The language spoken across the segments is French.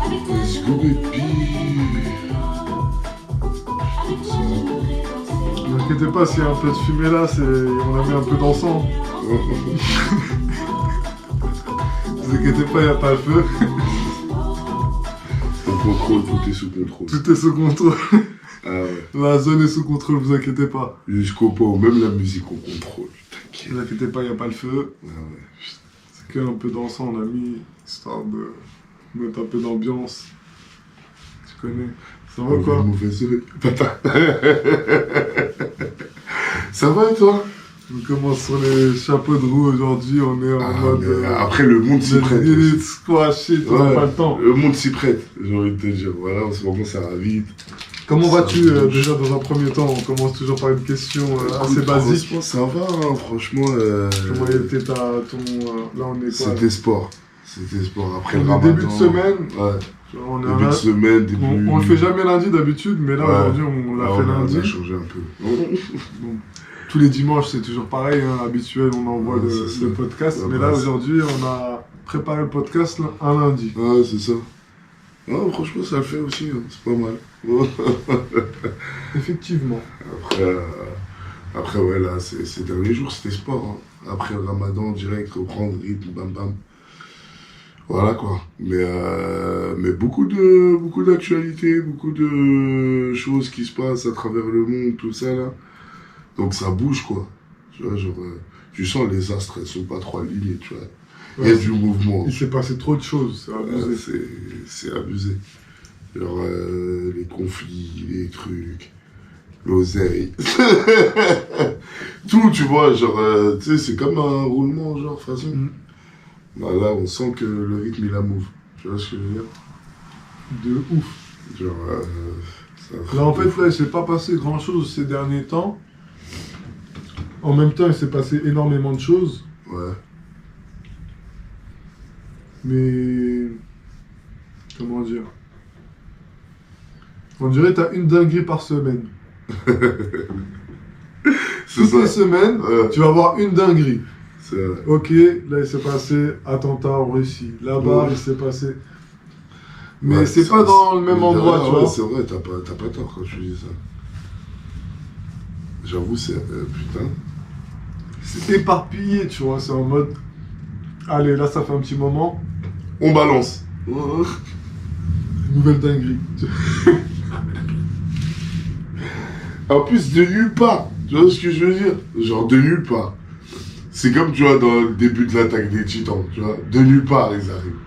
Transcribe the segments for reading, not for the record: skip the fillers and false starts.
Ne vous inquiétez pas, s'il y a un peu de fumée là, on a mis un peu d'encens. Ne vous inquiétez pas, il n'y a pas le feu. Au contrôle, tout est sous contrôle. Tout est sous contrôle. Ah ouais. La zone est sous contrôle, vous inquiétez pas. Jusqu'au point où même la musique au contrôle. Ne vous inquiétez pas, il n'y a pas le feu. Ah ouais. C'est qu'un peu d'encens, on a mis, histoire de mettre un peu d'ambiance. Tu connais. Ça va quoi? Ça va et toi? On commence sur les chapeaux de roue aujourd'hui, on est en mode... après le monde s'y prête. Squashé, on n'a pas le temps. Le monde s'y prête, j'ai envie de te dire. Voilà, en ce moment ça va vite. Comment vas-tu déjà dans un premier temps? On commence toujours par une question assez basique. Ça va, hein, franchement. Comment était ton... là on est quoi? C'était sport. C'était sport. Après le on est ramadan. début de semaine. Ouais. On est début de semaine, début... On le fait jamais lundi d'habitude, mais là aujourd'hui on l'a fait lundi. On a changé un peu. Bon. Tous les dimanches c'est toujours pareil, hein, habituel, on envoie le podcast. Mais là aujourd'hui on a préparé le podcast là, un lundi. Ouais, c'est ça. Non, franchement ça le fait aussi, hein. C'est pas mal. Effectivement. Après ouais, là, ces derniers jours, c'était sport. Hein. Après le ramadan, direct, reprendre le rythme, bam bam. Voilà quoi. Mais beaucoup d'actualités, beaucoup de choses qui se passent à travers le monde, tout ça là. Donc ça bouge quoi. Tu vois, genre, tu sens les astres, elles sont pas trop alignées, tu vois. Il y a du mouvement. Il s'est passé trop de choses, c'est abusé. C'est abusé. Genre, les conflits, les trucs, l'oseille. Tout, tu vois, genre, tu sais, c'est comme un roulement, genre, façon. Bah, là, on sent que le rythme, il a move. Tu vois ce que je veux dire? De ouf. Genre, là, en fait, là, il s'est pas passé grand-chose ces derniers temps. En même temps, il s'est passé énormément de choses. Ouais. Mais... Comment dire? On dirait que t'as une dinguerie par semaine. Toutes les semaines, tu vas avoir une dinguerie. C'est vrai. Ok, là il s'est passé attentat en Russie. Là-bas, il s'est passé... Mais ouais, c'est pas dans le même endroit, tu vois. C'est vrai, t'as pas tort quand tu dis ça. J'avoue, c'est... putain. C'est éparpillé, tu vois, c'est en mode... Allez, là ça fait un petit moment. On balance. Nouvelle dinguerie. En plus, de nulle part. Tu vois ce que je veux dire? Genre, de nulle part. C'est comme, tu vois, dans le début de l'attaque des Titans, tu vois. De nulle part, ils arrivent.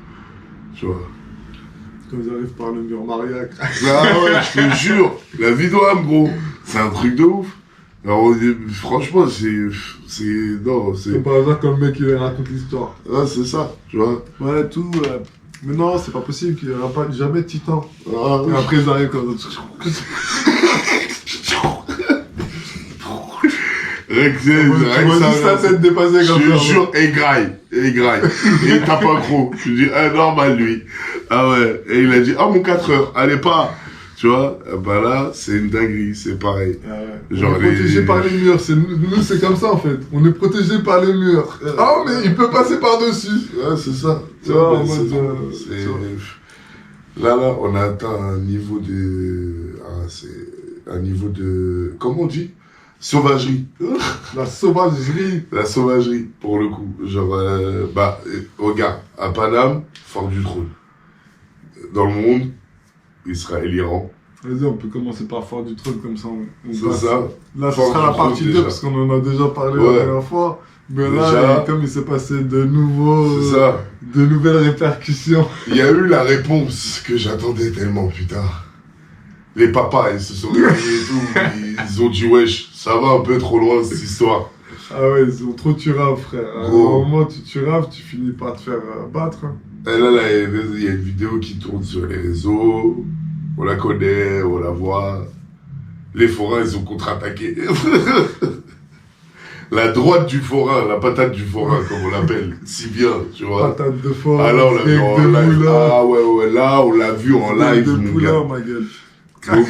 Tu vois. Quand ils arrivent par le mur Mariac. Ah ouais, je te jure. La vie d'âme, gros. C'est un truc de ouf. Alors, franchement, non, c'est... Comme par hasard, comme le mec, il raconte l'histoire. Ah, c'est ça, tu vois. Ouais, tout... Mais non, c'est pas possible qu'il n'y aura pas jamais de titan. Ah, et après, ils arrivent comme ça. Ça tête dépassée comme ça. Je te jure, et graille. Et il tape un gros. Je dis, normal, lui. Ah ouais. Et il a dit, mon 4 heures, allez pas. Tu vois, bah là, c'est une dinguerie, c'est pareil. Ah ouais. Genre on est protégé par les murs, nous c'est comme ça en fait. On est protégé par les murs. Mais il peut passer par-dessus. Ouais, c'est ça. Tu vois, en mode... Là, on a atteint un niveau de... un niveau de... Comment on dit? Sauvagerie. La sauvagerie. La sauvagerie, pour le coup. Genre, regarde, à Paname, Fort du Trône. Dans le monde, Israël, Iran. Vas-y, on peut commencer par Fort du Trône comme ça. C'est ça. Là, ce sera la partie 2 parce qu'on en a déjà parlé la dernière fois. Mais là, comme il s'est passé de nouvelles répercussions. Il y a eu la réponse que j'attendais tellement, putain. Les papas, ils se sont réveillés et tout. Ils ont dit, wesh, ça va un peu trop loin cette histoire. Ah ouais, ils ont trop turave, frère. À un moment, tu turaves, tu finis par te faire battre. Hein. Et là, il y a une vidéo qui tourne sur les réseaux. On la connaît, on la voit. Les forains, ils ont contre-attaqué. La droite du forain, la patate du forain, comme on l'appelle, si bien, tu vois. Patate de forain, ah là, on l'a vu en live. Ah ouais, là, on l'a vu en live, mon gars. Ma gueule. Donc,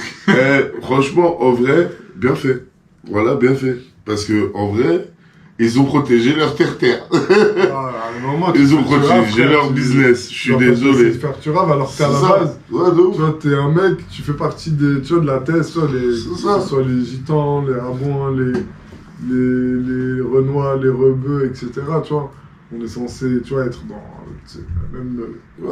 franchement, en vrai, bien fait. Voilà, bien fait. Parce que, en vrai, Ils ont protégé leur terre-terre. À un moment, Ils ont protégé leur business. Je suis désolé. Faire tu raves alors que t'es à la base. Ouais, de ouf. Tu vois, t'es un mec, tu fais partie de la thèse, tu vois, que ce soit les gitans, les rabouins, les renois, les rebeux, etc. Tu vois, on est censé, tu vois, être dans la même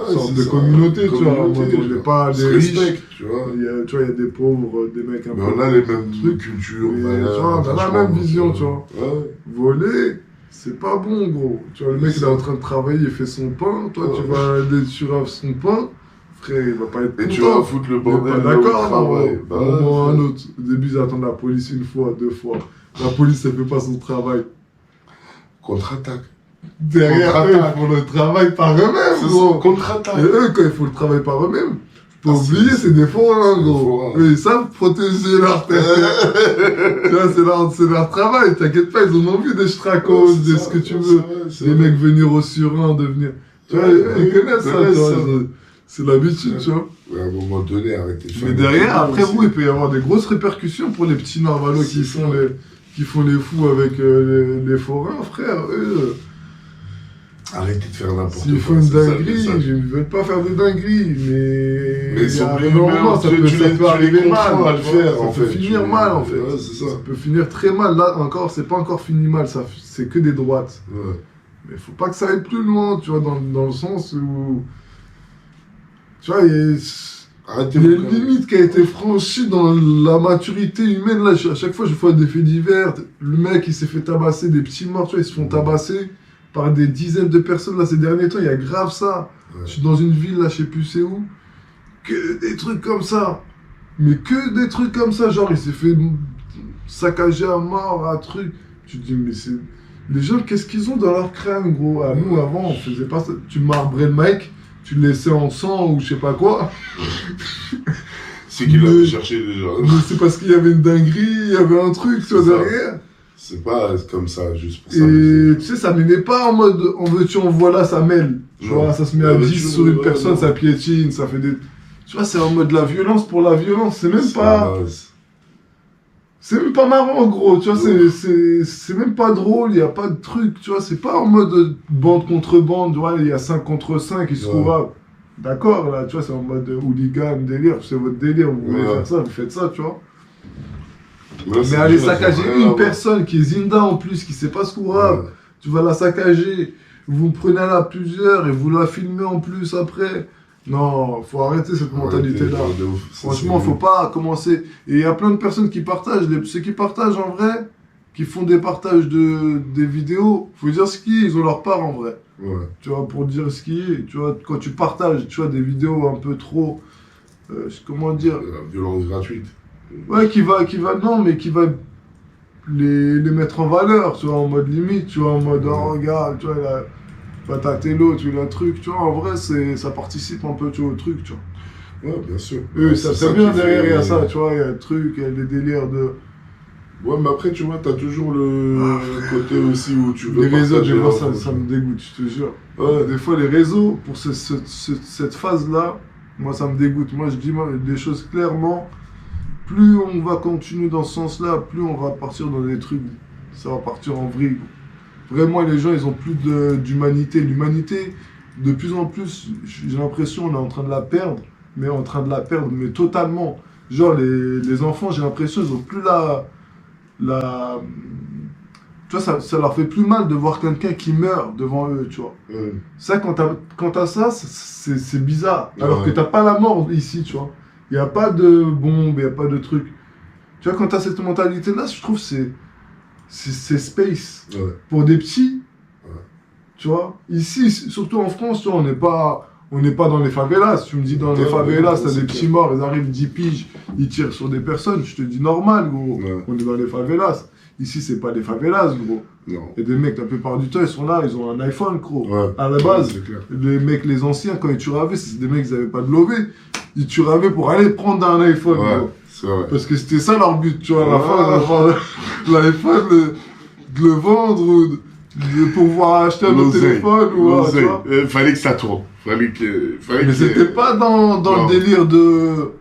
sorte de communauté, tu vois. On n'est pas des riches, tu vois. Il y a des pauvres, des mecs un peu. Mais on a les mêmes cultures, tu vois, on a la même vision, tu vois. Ouais. Voler, c'est pas bon, gros. Tu vois, le mec, il est en train de travailler, il fait son pain. Toi, tu vas aller, tu raves son pain. Frère, il va pas être content. Et tu vas foutre le bordel. D'accord, non, au moins un autre. Au début, ils attendent la police une fois, deux fois. La police, elle fait pas son travail. Contre-attaque. Derrière eux, ils font le travail par eux-mêmes, gros. Contre-attaque. Et eux, quand ils font le travail par eux-mêmes, faut pas oublier, c'est des forains, gros. Eux, ils savent protéger leur terre. Tu vois, c'est leur travail, t'inquiète pas, ils en ont vu des stracos, de ce que tu veux. Les mecs venir au surin, devenir. Tu vois, ils connaissent ça, tu vois. C'est l'habitude, tu vois. À un moment donné, arrêtez de faire. Mais derrière, après vous, il peut y avoir des grosses répercussions pour les petits Narvalos qui font les fous avec les forains, frère. Eux, arrêtez de faire n'importe quoi. s'ils font une dinguerie, je ne veux pas faire de dinguerie, mais ils sont normalement, ça peut arriver mal à le faire, en ça peut fait. finir mal, en fait. Ouais, c'est ça. Ça peut finir très mal. Là, encore, c'est pas encore fini mal, c'est que des droites. Ouais. Mais faut pas que ça aille plus loin, tu vois, dans le sens où. Tu vois, il y a une limite qui a été franchie dans la maturité humaine. Là, à chaque fois, je vois des faits divers. Le mec, il s'est fait tabasser, des petits morts, tu vois, ils se font tabasser par des dizaines de personnes. Là, ces derniers temps, il y a grave ça. Ouais. Je suis dans une ville, là, je sais plus c'est où. Que des trucs comme ça. Mais que des trucs comme ça. Genre, il s'est fait saccager à mort, un truc. Tu te dis, mais c'est. Les gens, qu'est-ce qu'ils ont dans leur crâne, gros? À nous, avant, on faisait pas ça. Tu marbrais le mec. Tu le laissais en sang ou je sais pas quoi. C'est qu'il avait cherché déjà. Mais c'est parce qu'il y avait une dinguerie, il y avait un truc, tu vois, derrière. C'est pas comme ça, juste pour ça. Et tu sais, ça mêlait pas en mode on veux-tu, on voit là, ça mêle. Tu vois, ça se met à 10 sur une personne, ça piétine, ça fait des. Tu vois, c'est en mode la violence pour la violence. C'est même pas. C'est même pas marrant, gros, tu vois, c'est même pas drôle, il n'y a pas de truc, tu vois, c'est pas en mode bande contre bande, tu vois, il y a 5 contre 5 qui se trouvent. D'accord, là, tu vois, c'est en mode hooligan, délire, c'est votre délire, vous voulez faire ça, vous faites ça, tu vois. Mais aller saccager une personne qui est Zinda en plus, qui sait pas ce qu'on a, tu vas la saccager, vous prenez là plusieurs et vous la filmez en plus après. Non, faut arrêter cette mentalité-là. Franchement, faut pas commencer. Et il y a plein de personnes qui partagent. Ceux qui partagent en vrai, qui font des partages des vidéos, faut dire ce qui est, ils ont leur part en vrai. Ouais. Tu vois, pour dire ce qui est. Tu vois, quand tu partages, tu vois, des vidéos un peu trop. Comment dire? La violence gratuite. Ouais, qui va les mettre en valeur, tu vois, en mode limite, tu vois, en mode, oh, regarde, tu vois, là. Patatello, tu vois, le truc, tu vois, en vrai, ça participe un peu, tu vois, au truc, tu vois. Ouais, bien sûr. Ça c'est bien derrière, il y a ça, tu vois, il y a le truc, il y a les délires de... Ouais, mais après, tu vois, t'as toujours le côté aussi où tu veux... Les réseaux, des fois, ça me dégoûte, je te jure. Ouais, des fois, les réseaux, pour cette phase-là, moi, ça me dégoûte. Moi, je dis des choses clairement, plus on va continuer dans ce sens-là, plus on va partir dans des trucs, ça va partir en vrille. Vraiment, les gens, ils ont plus d'humanité. L'humanité, de plus en plus, j'ai l'impression, on est en train de la perdre, mais totalement. Genre, les enfants, j'ai l'impression, ils ont plus tu vois, ça leur fait plus mal de voir quelqu'un qui meurt devant eux, tu vois. Ça, quand t'as ça, c'est bizarre. Alors que t'as pas la mort ici, tu vois. Il n'y a pas de bombe, il n'y a pas de truc. Tu vois, quand t'as cette mentalité-là, je trouve que c'est space. Pour des petits, tu vois. Ici, surtout en France, tu vois, on n'est pas dans les favelas. Tu me dis dans les favelas, t'as des petits morts, ils arrivent 10 piges, ils tirent sur des personnes. Je te dis normal, gros. On est dans les favelas. Ici, c'est pas des favelas, gros. Il y a des mecs, la plupart du temps, ils sont là, ils ont un iPhone, gros. À la base, les mecs, les anciens, quand ils tueraient, c'est des mecs, ils n'avaient pas de lové. Ils tueraient pour aller prendre un iPhone, gros. Parce que c'était ça leur but, tu vois, à la fin, l'iPhone, de le vendre ou de pouvoir acheter un autre téléphone. Fallait que ça tourne. Mais c'était pas dans le délire de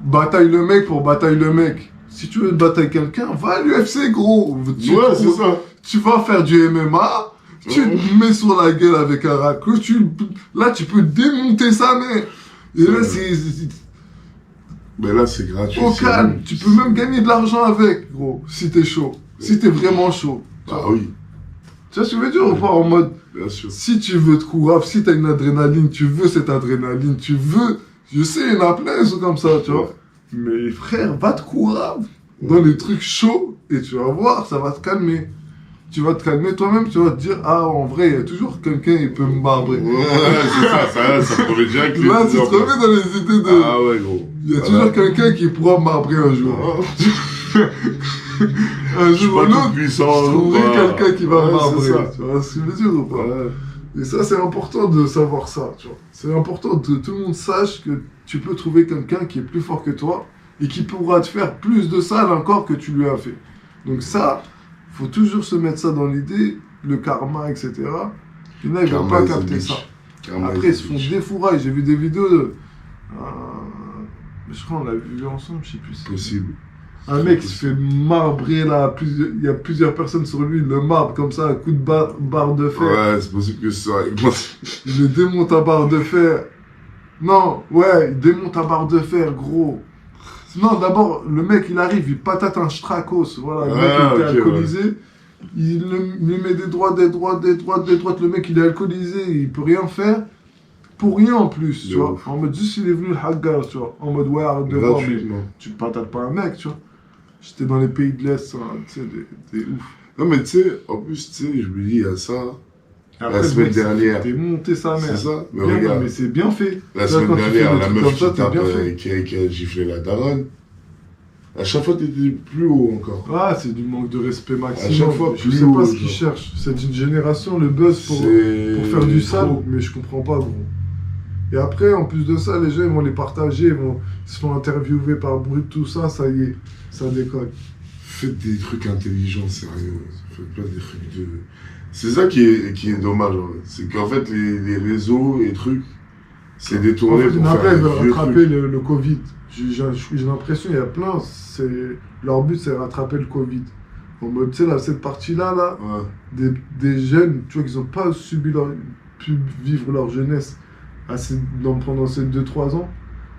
bataille le mec pour bataille le mec. Si tu veux batailler quelqu'un, va à l'UFC, gros. C'est ça. tu vas faire du MMA, tu te mets sur la gueule avec un raclot, là, tu peux démonter sa mère. Et là, Mais là, c'est gratuit. au calme, tu peux même gagner de l'argent avec, gros, si t'es chaud. Si t'es vraiment chaud. Ah oui, Tu vois ce que je veux dire ou pas? En mode, bien sûr. si tu veux te courir, si t'as une adrénaline, tu veux cette adrénaline, tu veux... Je sais, il y en a plein, ils sont comme ça, tu vois. Mais frère, va te courir dans les trucs chauds et tu vas voir, ça va te calmer. Tu vas te calmer toi-même, tu vas te dire, ah, en vrai, il y a toujours quelqu'un qui peut me barbrer. Ouais, c'est ça promet direct. Là, tu te remets dans les idées de... Ah ouais, gros. Il y a toujours quelqu'un qui pourra m'arbrer un jour. Un Je suis jour ou pas tout l'autre, je puissant. trouverai quelqu'un qui va m'arbrer. c'est ça. Tu vois ce que je veux dire ou pas? Ouais. Et ça, c'est important de savoir ça, tu vois. C'est important que tout le monde sache que tu peux trouver quelqu'un qui est plus fort que toi et qui pourra te faire plus de sale encore que tu lui as fait. Donc ça, faut toujours se mettre ça dans l'idée, le karma, etc. Et là, ils vont pas capter ça. Après, ils se font défourailler. J'ai vu des vidéos de... je crois qu'on l'a vu ensemble, je sais plus. Possible. Un mec qui se fait marbrer là, il y a plusieurs personnes sur lui, il le marbre comme ça, un coup de barre de fer. Ouais, c'est possible que ça. Il le démonte à barre de fer. Non, ouais, il démonte à barre de fer, gros. Non, d'abord, le mec, il arrive, il patate un Strakos. Voilà, le mec, il était alcoolisé. Il lui met des droites. Le mec, il est alcoolisé, il peut rien faire. Pour rien en plus, tu vois. En mode, juste il est venu le hagar, tu vois. En mode, ouais, arrête de voir, mais tu patates pas un mec, tu vois. J'étais dans les pays de l'Est, hein, tu sais, des ouf. Non, mais tu sais, en plus, tu sais, je me dis, il y a ça. Après, la semaine dernière. T'es monté sa mère. C'est ça, mais bien, regarde. Mais c'est bien fait. La semaine dernière, la meuf ça, qui a giflé la daronne. À chaque fois, t'étais plus haut encore. Ah, c'est du manque de respect maximum. À chaque fois, je sais pas ce qu'ils cherchent. C'est une génération, le buzz pour faire du sale, mais je comprends pas, gros. Et après, en plus de ça, les gens ils vont les partager, ils se font interviewer par Brut, tout ça, ça y est, ça décolle. Faites des trucs intelligents, sérieux. Faites pas des trucs de... C'est ça qui est dommage, hein. C'est qu'en fait, les réseaux et trucs, c'est détourné pour faire ils veulent rattraper trucs. Le Covid. J'ai l'impression, il y a plein, leur but, c'est rattraper le Covid. En mode, tu sais, là, cette partie-là, Ouais. des jeunes, tu vois, qui n'ont pas pu vivre leur jeunesse pendant ces 2-3 ans,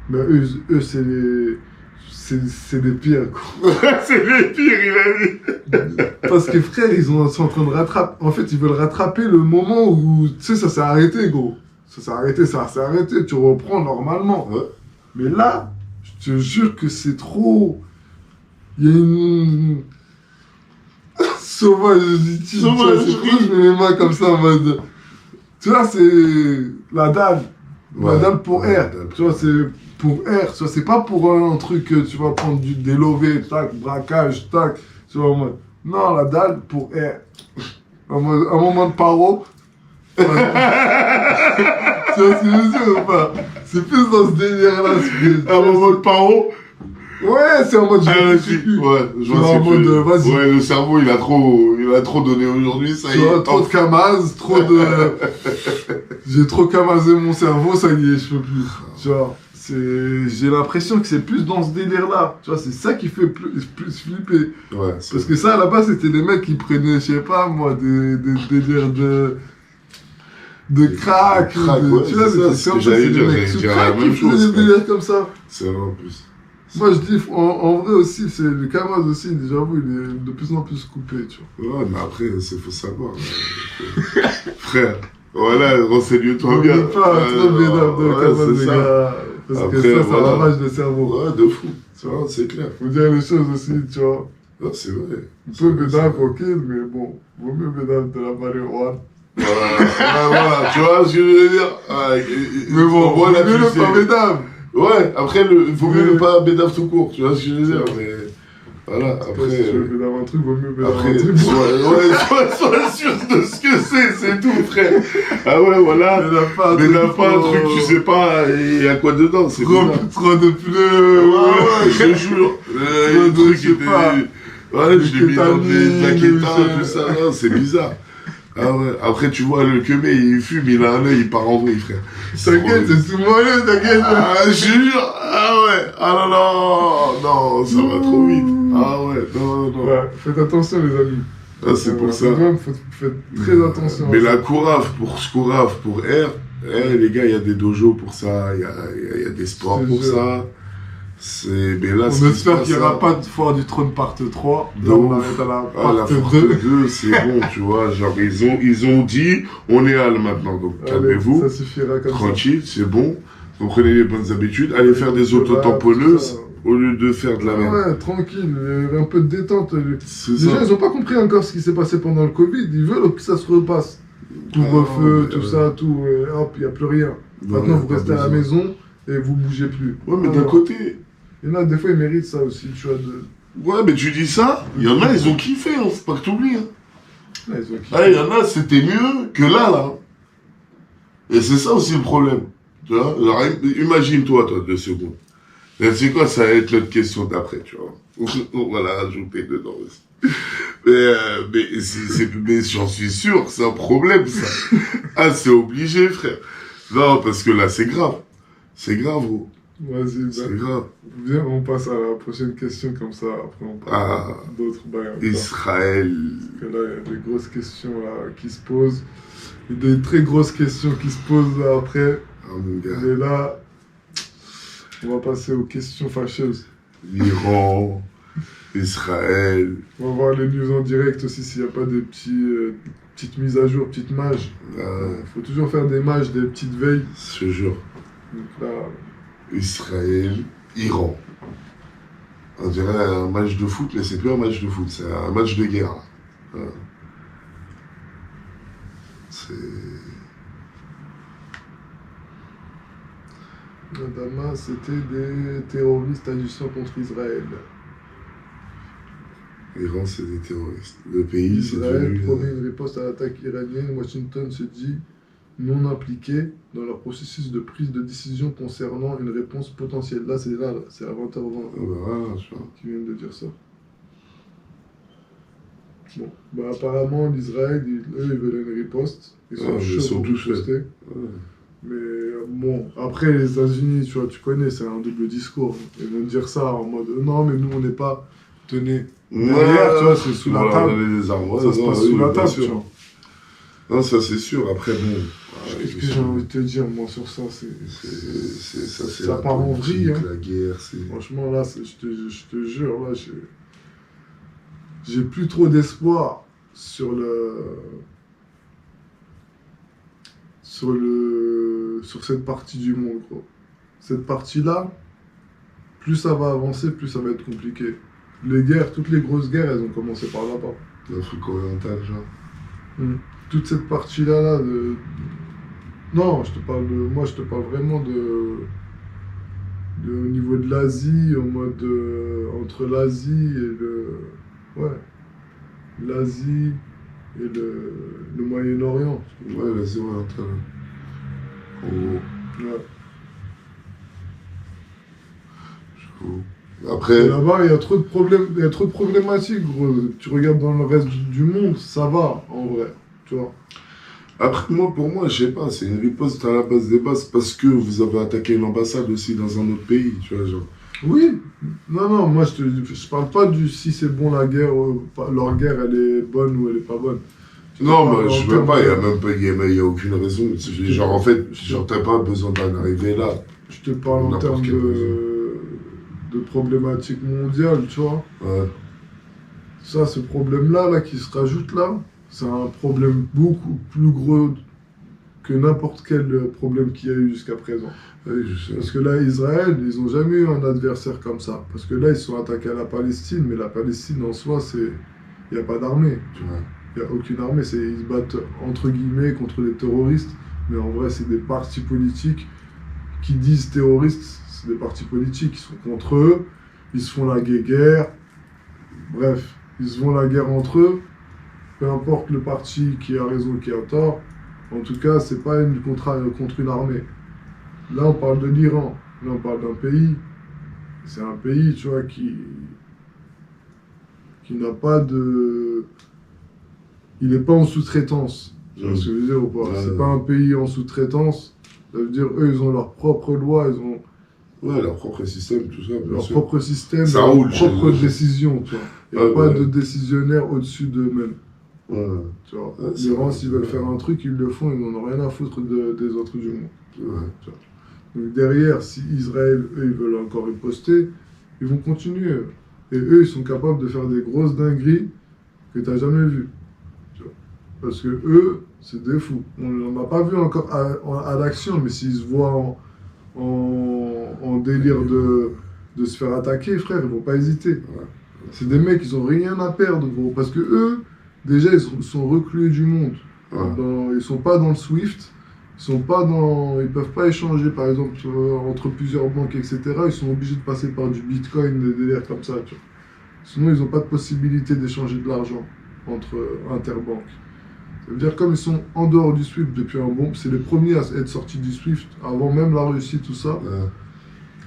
mais eux c'est les pires, quoi. C'est les pires, il a dit. Parce que frère, sont en train de rattraper. En fait, ils veulent rattraper le moment où, tu sais, ça s'est arrêté, gros. Ça s'est arrêté, tu reprends normalement. Ouais. Mais là, je te jure que c'est trop... Il y a une... sauvagerie. C'est trop, je mets mes mains comme ça en mode... Tu vois, c'est la dalle. La dalle pour R. Tu vois, c'est pour R. Tu vois, c'est pas pour un truc que tu vas prendre des lovés, tac, braquage, tac. Tu vois, en mode... Non, la dalle pour R. Un moment de paro. Tu vois ce que je veux dire ou pas? C'est plus dans ce délire-là. Un moment de paro. Ouais, c'est en mode... Ouais, je vois en mode, vas-y. Ouais, le cerveau, il a trop donné aujourd'hui, ça y est. Trop de camaz, J'ai trop camazé mon cerveau, ça y est, je peux plus. Tu vois, j'ai l'impression que c'est plus dans ce délire-là. Tu vois, c'est ça qui fait plus flipper. Ouais, parce que ça, à la base, c'était des mecs qui prenaient, je sais pas, moi, des délires de crack. Tu vois, c'est comme ça, c'est des mecs sous crack qui faisaient des délires comme ça. C'est vrai en plus. Moi, je dis, en vrai aussi, le camaz aussi, j'avoue, il est de plus en plus coupé, tu vois. Ouais, mais après, il faut savoir. Frère, voilà, renseigne-toi bien. N'oublie pas trop bénard de camaz, les gars. Parce après, que ça ravage le cerveau. Ouais, de fou. Tu vois, c'est clair. Faut dire les choses aussi, tu vois. Ouais, c'est vrai. Un peu bédard, ok, mais bon, vaut mieux bédard de la marijuana. Voilà, tu vois ce que je veux dire. Mais bon, voilà, vaut mieux le pas bédard. Ouais, après, il faut mieux ne pas bédard tout court, tu vois ce que je veux dire, mais... Voilà, après... Si tu veux bédard un truc, vaut mieux bédard un après, truc. sois sûr de ce que c'est tout, frère. Ah ouais, voilà. Mais n'a pas un truc, tu sais pas, il y a quoi dedans, c'est bizarre. Trop de pneus. Ouais, je te jure. Le truc était... Ouais, je l'ai mis dans des jaquetas, tout ça, non, c'est bizarre. Ah ouais, après tu vois le queumé, il fume, il a un œil, il part en vrille, frère. T'inquiète, c'est tout moelleux, t'inquiète. Ah, je jure, ah ouais, ah non, ça va trop vite. Ah ouais, non. Ouais, faites attention les amis. Ah, c'est pour ça. Faites très attention. Mais la Kouraf, pour R, les gars, il y a des dojos pour ça, il y a des sports pour ça. Mais là, on espère qu'il n'y aura pas de foire du trône part 3. Là, on arrête à la part 2, c'est bon, tu vois. Genre, ils ont dit, on est Al maintenant, donc calmez-vous. Ça suffira comme tranquille, c'est bon. Vous prenez les bonnes habitudes. Allez faire des autotamponneuses au lieu de faire de la merde. Ouais, tranquille, un peu de détente. Déjà, ils n'ont pas compris encore ce qui s'est passé pendant le Covid. Ils veulent que ça se repasse. Couvre-feu, tout ça, tout. Hop, il n'y a plus rien. Maintenant, vous restez à la maison et vous bougez plus. Ouais, mais d'un côté. Il y en a, des fois, ils méritent ça aussi, tu vois. Ouais, mais tu dis ça, il y en a, ils ont kiffé, hein, faut pas que t'oublies. Hein. Ouais, ils ont kiffé. Ah, il y en a, c'était mieux que là. Et c'est ça aussi le problème. Tu vois, genre, imagine-toi, 2 secondes. Mais c'est quoi, ça va être notre question d'après, tu vois. On va la rajouter dedans aussi. Mais j'en suis sûr, c'est un problème, ça. Ah, c'est obligé, frère. Non, parce que là, c'est grave. C'est grave, gros. Vas-y, c'est grave. Viens, on passe à la prochaine question, comme ça, après on parle d'autres bails. Israël. Parce que là, il y a des grosses questions là, qui se posent. Il y a des très grosses questions qui se posent là, après. Oh, mon gars. Et là, on va passer aux questions fâcheuses. L'Iran, Israël. On va voir les news en direct aussi, s'il n'y a pas des petites mises à jour, petites mages. Il faut toujours faire des mages, des petites veilles. Je te jure. Donc là... Israël, Iran. On dirait un match de foot, mais c'est plus un match de foot, c'est un match de guerre. C'est... Damas, c'était des terroristes agissant contre Israël. L'Iran, c'est des terroristes. Le pays, c'est Israël promet une riposte à l'attaque iranienne. Washington se dit non impliqué dans leur processus de prise de décision concernant une réponse potentielle. Là, c'est à 20h20 qui viennent de dire ça. Bon, bah apparemment, l'Israël, eux, ils veulent une riposte. Ils sont chauds pour riposter. Mais bon, après, les États-Unis, tu vois, tu connais, c'est un double discours. Ils vont dire ça en mode non, mais nous, on n'est pas tenez. Derrière, tu vois, c'est sous la table. Ça se passe sous la table, tu vois. Non, ça c'est sûr. Après, bon. Qu'est-ce que j'ai envie de te dire, moi, sur ça ça part en vrille. Hein. La guerre, c'est... Franchement, là, je te jure, là, j'ai plus trop d'espoir sur cette partie du monde, gros. Cette partie-là, plus ça va avancer, plus ça va être compliqué. Les guerres, toutes les grosses guerres, elles ont commencé par là-bas. L'Afrique orientale, genre. Toute cette partie-là, non, moi je te parle vraiment au niveau de l'Asie, en mode entre l'Asie et l'Asie et le Moyen-Orient. Ouais, l'Asie orientale. En gros. Ouais. Après... Là-bas, il y a trop de problématiques, gros. Tu regardes dans le reste du monde, ça va, en vrai. Tu vois. Après, pour moi, je sais pas, c'est une riposte à la base des bases parce que vous avez attaqué une ambassade aussi dans un autre pays, tu vois, genre. Oui, non, moi je parle pas du si c'est bon la guerre, leur guerre elle est bonne ou elle est pas bonne. Non, mais je veux pas, il y a aucune raison. Genre, en fait, t'as pas besoin d'en arriver là. Je te parle en termes de problématiques mondiales, tu vois. Ouais. Ça, ce problème-là, là, qui se rajoute là, c'est un problème beaucoup plus gros que n'importe quel problème qu'il y a eu jusqu'à présent. Oui, je sais. Parce que là, Israël, ils n'ont jamais eu un adversaire comme ça. Parce que là, ils sont attaqués à la Palestine, mais la Palestine en soi, il n'y a pas d'armée. Il n'y a aucune armée. Ils se battent entre guillemets contre les terroristes, mais en vrai, c'est des partis politiques qui disent terroristes. C'est des partis politiques qui sont contre eux. Ils se font la guerre. Bref, ils se font la guerre entre eux. Peu importe le parti qui a raison, qui a tort. En tout cas, c'est pas contre une armée. Là, on parle de l'Iran. Là, on parle d'un pays. C'est un pays, tu vois, qui n'a pas de... Il n'est pas en sous-traitance. Tu vois ce que je veux dire ou pas? C'est pas un pays en sous-traitance. Ça veut dire, eux, ils ont leur propre loi, ils ont... Ouais, leur propre système, tout ça. Leur propre système, ça leur roule, propre décision, tu vois. Il n'y a pas de décisionnaire au-dessus d'eux-mêmes. Ouais. Tu vois. Ouais, L'Iran, s'ils veulent faire un truc, ils le font, ils n'en ont rien à foutre des autres du monde. Ouais. Tu vois. Donc derrière, si Israël, eux, ils veulent encore riposter, ils vont continuer. Et eux, ils sont capables de faire des grosses dingueries que tu n'as jamais vues. Tu vois. Parce que eux, c'est des fous. On n'en a pas vu encore à l'action, mais s'ils se voient en délire de se faire attaquer, frère, ils vont pas hésiter. Ouais. C'est des mecs, ils ont rien à perdre, gros. Parce que eux, déjà, sont reclus du monde. Ouais. Ils sont pas dans le SWIFT. Ils peuvent pas échanger, par exemple, entre plusieurs banques, etc. Ils sont obligés de passer par du Bitcoin, des délires comme ça, tu vois. Sinon, ils n'ont pas de possibilité d'échanger de l'argent entre interbanques. Ça veut dire comme ils sont en dehors du SWIFT depuis un bon... C'est les premiers à être sortis du SWIFT, avant même la Russie, tout ça. Ouais.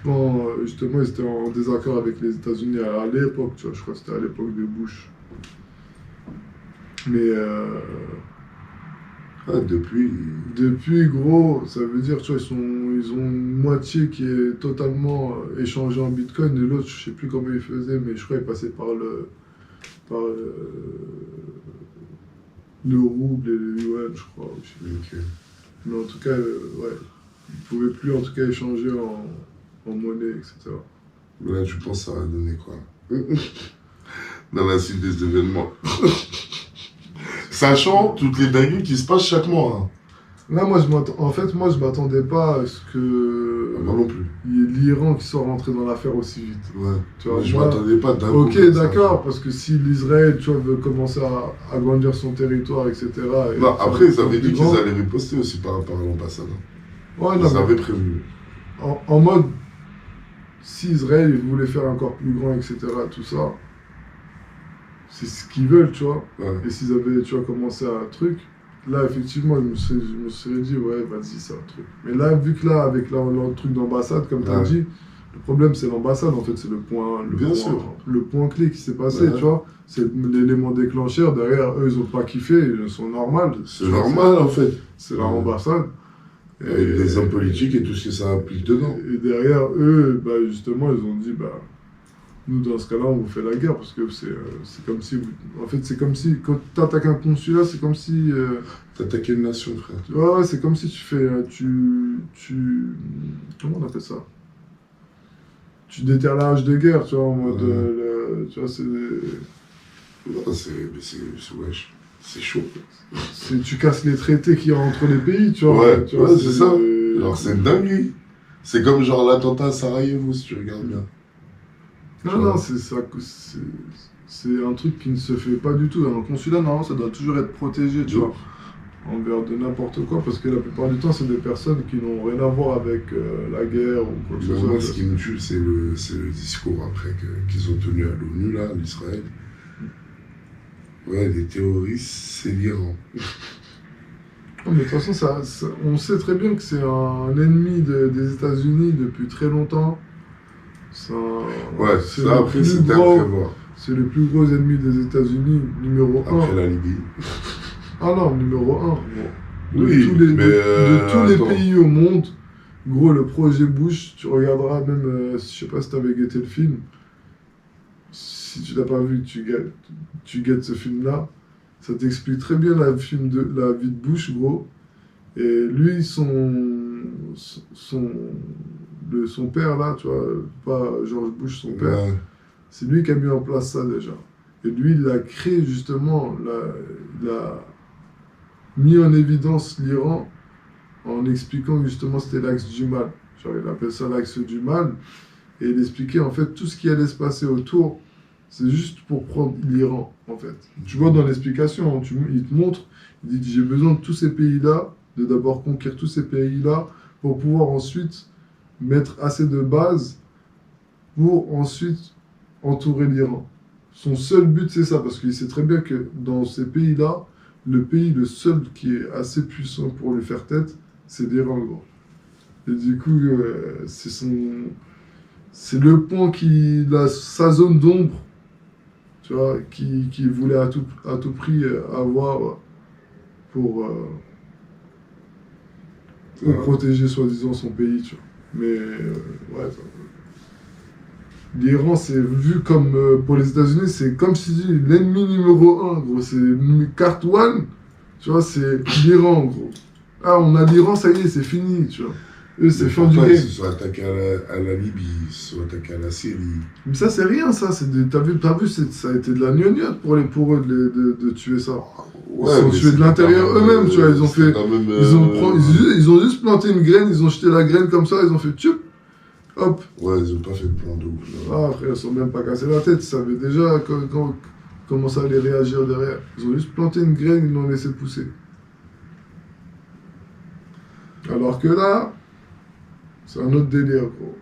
Quand justement ils étaient en désaccord avec les États-Unis à l'époque, tu vois, je crois que c'était à l'époque de Bush. Mais Ah, depuis, gros, ça veut dire, tu vois, ils ont une moitié qui est totalement échangée en Bitcoin et l'autre, je sais plus comment ils faisaient, mais je crois qu'ils passaient le rouble et le yuan, je crois. Je sais plus. Ok. Mais en tout cas, ouais, ils ne pouvaient plus en tout cas échanger en monnaie, etc. Là, tu penses que ça va donner quoi? Dans la suite des événements. Sachant toutes les dingueries qui se passent chaque mois. Hein. Là, moi, je m'attendais pas à ce que Moi non plus. il y ait l'Iran qui soit rentré dans l'affaire aussi vite. Ouais. Tu vois, Moi, je moi, m'attendais pas d'un coup ok, comme ça. d'accord, parce que si l'Israël, tu vois, veut commencer à agrandir son territoire, etc. et Non, faire après, ils plus avaient dit qu'ils grand, allaient riposter aussi par rapport à l'ambassade. Hein. ouais, Ils non, mais avaient prévu. en mode, si Israël il voulait faire encore plus grand, etc., tout ça, c'est ce qu'ils veulent, tu vois. Ouais. Et s'ils avaient, tu vois, commencé à un truc, là, effectivement, je me serais dit, ouais, vas-y, c'est un truc. Mais là, vu que là, avec leur truc d'ambassade, comme tu as Ouais. dit, le problème, c'est l'ambassade, en fait, c'est Bien sûr. le point clé qui s'est passé, Ouais. tu vois. C'est l'élément déclencheur. Derrière, eux, ils n'ont pas kiffé, ils sont normaux. C'est normal, en fait. C'est leur ambassade. Avec des hommes politiques et tout ce que ça implique dedans. Et derrière, eux, bah, justement, ils ont dit, bah, nous, dans ce cas-là, on vous fait la guerre, parce que c'est comme si... En fait, c'est comme si, quand tu attaques un consulat, c'est comme si... T'attaquais une nation, frère. Ouais, c'est comme si tu fais... Comment on appelle ça? Tu déterres la hache de guerre, tu vois, en mode... tu vois, c'est... Non, wesh. C'est chaud. Tu casses les traités qu'il y a entre les pays, tu vois. Ouais, tu vois, c'est ça. Alors, c'est une dinguerie. C'est comme genre l'attentat à Sarajevo, si tu regardes bien. Non, c'est un truc qui ne se fait pas du tout. Dans le consulat, normalement, ça doit toujours être protégé, tu vois, envers de n'importe quoi, parce que la plupart du temps, c'est des personnes qui n'ont rien à voir avec la guerre ou quoi que ce soit. Moi, ce qui me tue, c'est le discours après qu'ils ont tenu à l'ONU, là, l'Israël. Ouais, les terroristes, c'est l'Iran. Non, mais de toute façon, on sait très bien que c'est un ennemi des États-Unis depuis très longtemps. Ouais, ça après, c'était à prévoir. C'est le plus gros ennemi des États-Unis, numéro 1. Après la Libye. Ah non, numéro 1. Oui, de tous les pays au monde, gros, le projet Bush, tu regarderas même, je sais pas si t'avais guetté le film. Si tu l'as pas vu, tu guettes ce film-là. Ça t'explique très bien la vie de Bush, gros. Et lui, son père, là, tu vois, pas George Bush, son père, Ouais. c'est lui qui a mis en place ça déjà. Et lui, il a créé justement, il a mis en évidence l'Iran en expliquant justement c'était l'axe du mal. Genre, il appelle ça l'axe du mal. Et il expliquait en fait tout ce qui allait se passer autour, c'est juste pour prendre l'Iran, en fait. Tu vois dans l'explication, hein, il te montre, il dit j'ai besoin de tous ces pays-là, de d'abord conquérir tous ces pays-là, pour pouvoir ensuite mettre assez de bases pour ensuite entourer l'Iran. Son seul but, c'est ça, parce qu'il sait très bien que dans ces pays-là, le seul qui est assez puissant pour lui faire tête, c'est l'Iran, gros. Et du coup, c'est le point sa zone d'ombre, tu vois, qui voulait à tout prix avoir pour protéger soi-disant son pays, tu vois. Mais, ouais, L'Iran, c'est vu comme, pour les États-Unis, c'est comme si tu dis l'ennemi numéro un, gros. C'est carte one, tu vois, c'est l'Iran, gros. Ah, on a l'Iran, ça y est, c'est fini, tu vois. Eux, c'est fin du game. Ils se sont attaqués à la Libye, ils se sont attaqués à la Syrie. Mais ça, c'est rien, ça. T'as vu, ça a été de la gnognotte pour eux de tuer ça. Ouais, ils sont tués de l'intérieur eux-mêmes, tu vois. Ils ont fait. Ils ont juste planté une graine, ils ont jeté la graine comme ça, ils ont fait tchoup, hop. Ouais, ils ont pas fait de plan de ouf. Ah, frère, ils sont même pas cassés la tête, ils savaient déjà comment ça allait réagir derrière. Ils ont juste planté une graine, ils l'ont laissé pousser. Alors que là, c'est un autre délire, gros.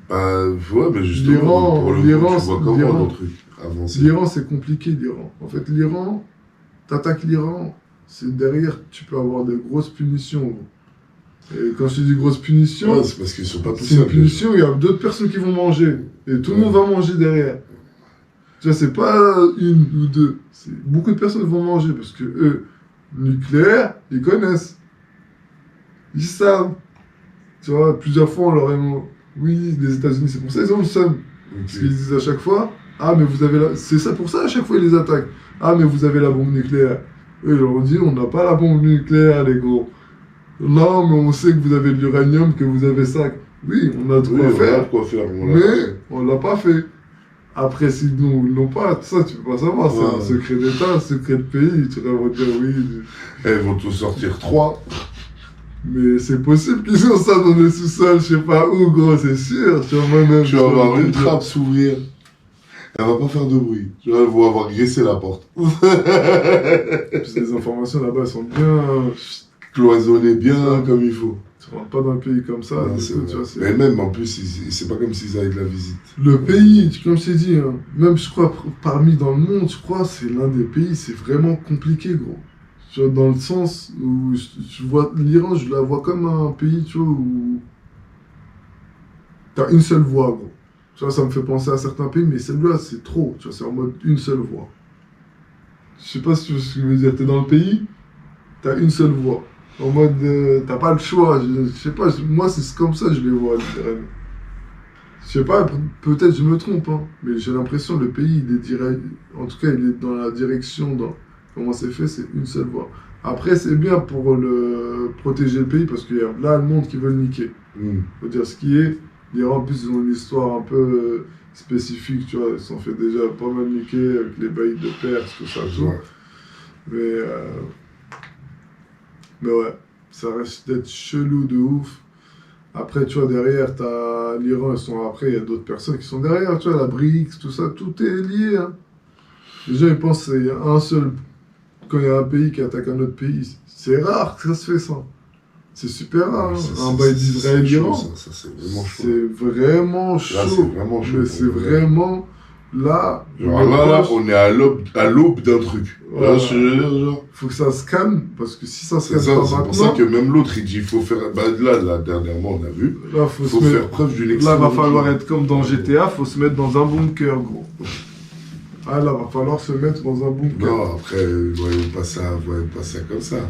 Ouais, mais justement, pour le coup, tu vois comment le truc avancer. L'Iran, c'est compliqué, l'Iran. En fait, l'Iran, t'attaques l'Iran, c'est derrière, tu peux avoir de grosses punitions, gros. Et quand je te dis grosses punitions, ouais, c'est parce qu'ils sont pas tous c'est une punition, il y a d'autres personnes qui vont manger. Et tout le monde va manger derrière. Tu vois, c'est pas une ou deux. Beaucoup de personnes vont manger parce que eux, nucléaire, ils connaissent. Ils savent. Tu vois, plusieurs fois, on leur a dit, oui, les États-Unis, c'est pour ça ils ont le seum. Parce qu'ils disent à chaque fois, ah, mais vous avez la... C'est ça pour ça, à chaque fois, ils les attaquent. Ah, mais vous avez la bombe nucléaire. Eux, ils leur ont dit, on n'a pas la bombe nucléaire, les gros. Non, mais on sait que vous avez de l'uranium, que vous avez ça. Oui, on a de quoi faire. Mais on l'a pas fait. Après, si nous, ils l'ont pas, ça, tu peux pas savoir. C'est un secret d'État, un secret de pays. Tu vas dire oui. Ils vont tous sortir 3. Mais c'est possible qu'ils ont ça dans le sous-sol, je sais pas où, gros, c'est sûr. Tu vas avoir une trappe s'ouvrir. Elle va pas faire de bruit. Tu vas avoir graissé la porte. Puis les informations là-bas, elles sont bien cloisonnées, bien comme il faut. Tu rentres pas dans un pays comme ça. Non, tu vois, mais même en plus, c'est pas comme s'ils avaient de la visite. Le pays, comme je t'ai dit, hein, même je crois parmi dans le monde, je crois, c'est l'un des pays, c'est vraiment compliqué, gros. Tu vois, dans le sens où je vois l'Iran, je la vois comme un pays, tu vois, où t'as une seule voix, gros. Tu vois, ça me fait penser à certains pays, mais celle-là, c'est trop. Tu vois, c'est en mode une seule voix. Je sais pas si tu vois ce que je veux dire. T'es dans le pays, t'as une seule voix. En mode, t'as pas le choix. Je sais pas, moi, c'est comme ça que je les vois, littéralement. Je sais pas, peut-être je me trompe, hein, mais j'ai l'impression que le pays, il est direct. En tout cas, il est dans la direction, dans comment c'est fait, c'est une seule voix. Après, c'est bien pour protéger le pays, parce qu'il y a là le monde qui veut le niquer. Faut dire ce qui est. L'Iran, en plus, ils ont une histoire un peu spécifique, tu vois. Ils s'en fait déjà pas mal niquer avec les baillis de Perse, tout ça, tout. Mais ouais, ça reste d'être chelou de ouf. Après, tu vois, derrière, t'as l'Iran, après, il y a d'autres personnes qui sont derrière, tu vois, la BRICS, tout ça, tout est lié. Hein. Les gens, ils pensent qu'il y a un seul. Quand il y a un pays qui attaque un autre pays, c'est rare que ça se fait, ça. C'est super rare, hein. Un bail d'Israël-Iran. Ça, c'est vraiment chaud. C'est vraiment chaud. Là, c'est vraiment chaud. Mais c'est vraiment. Là, genre là, on est à l'aube d'un truc. Voilà. Là, genre... Faut que ça se calme, parce que si ça se calme pas maintenant... C'est pour ça que même l'autre, il dit, il faut faire... Bah là, dernièrement, on a vu, là, faut faire preuve d'une excellence. Là, va falloir être comme dans GTA, faut se mettre dans un bunker, gros. Ah là, va falloir se mettre dans un bunker. Non, après, voyons pas ça comme ça.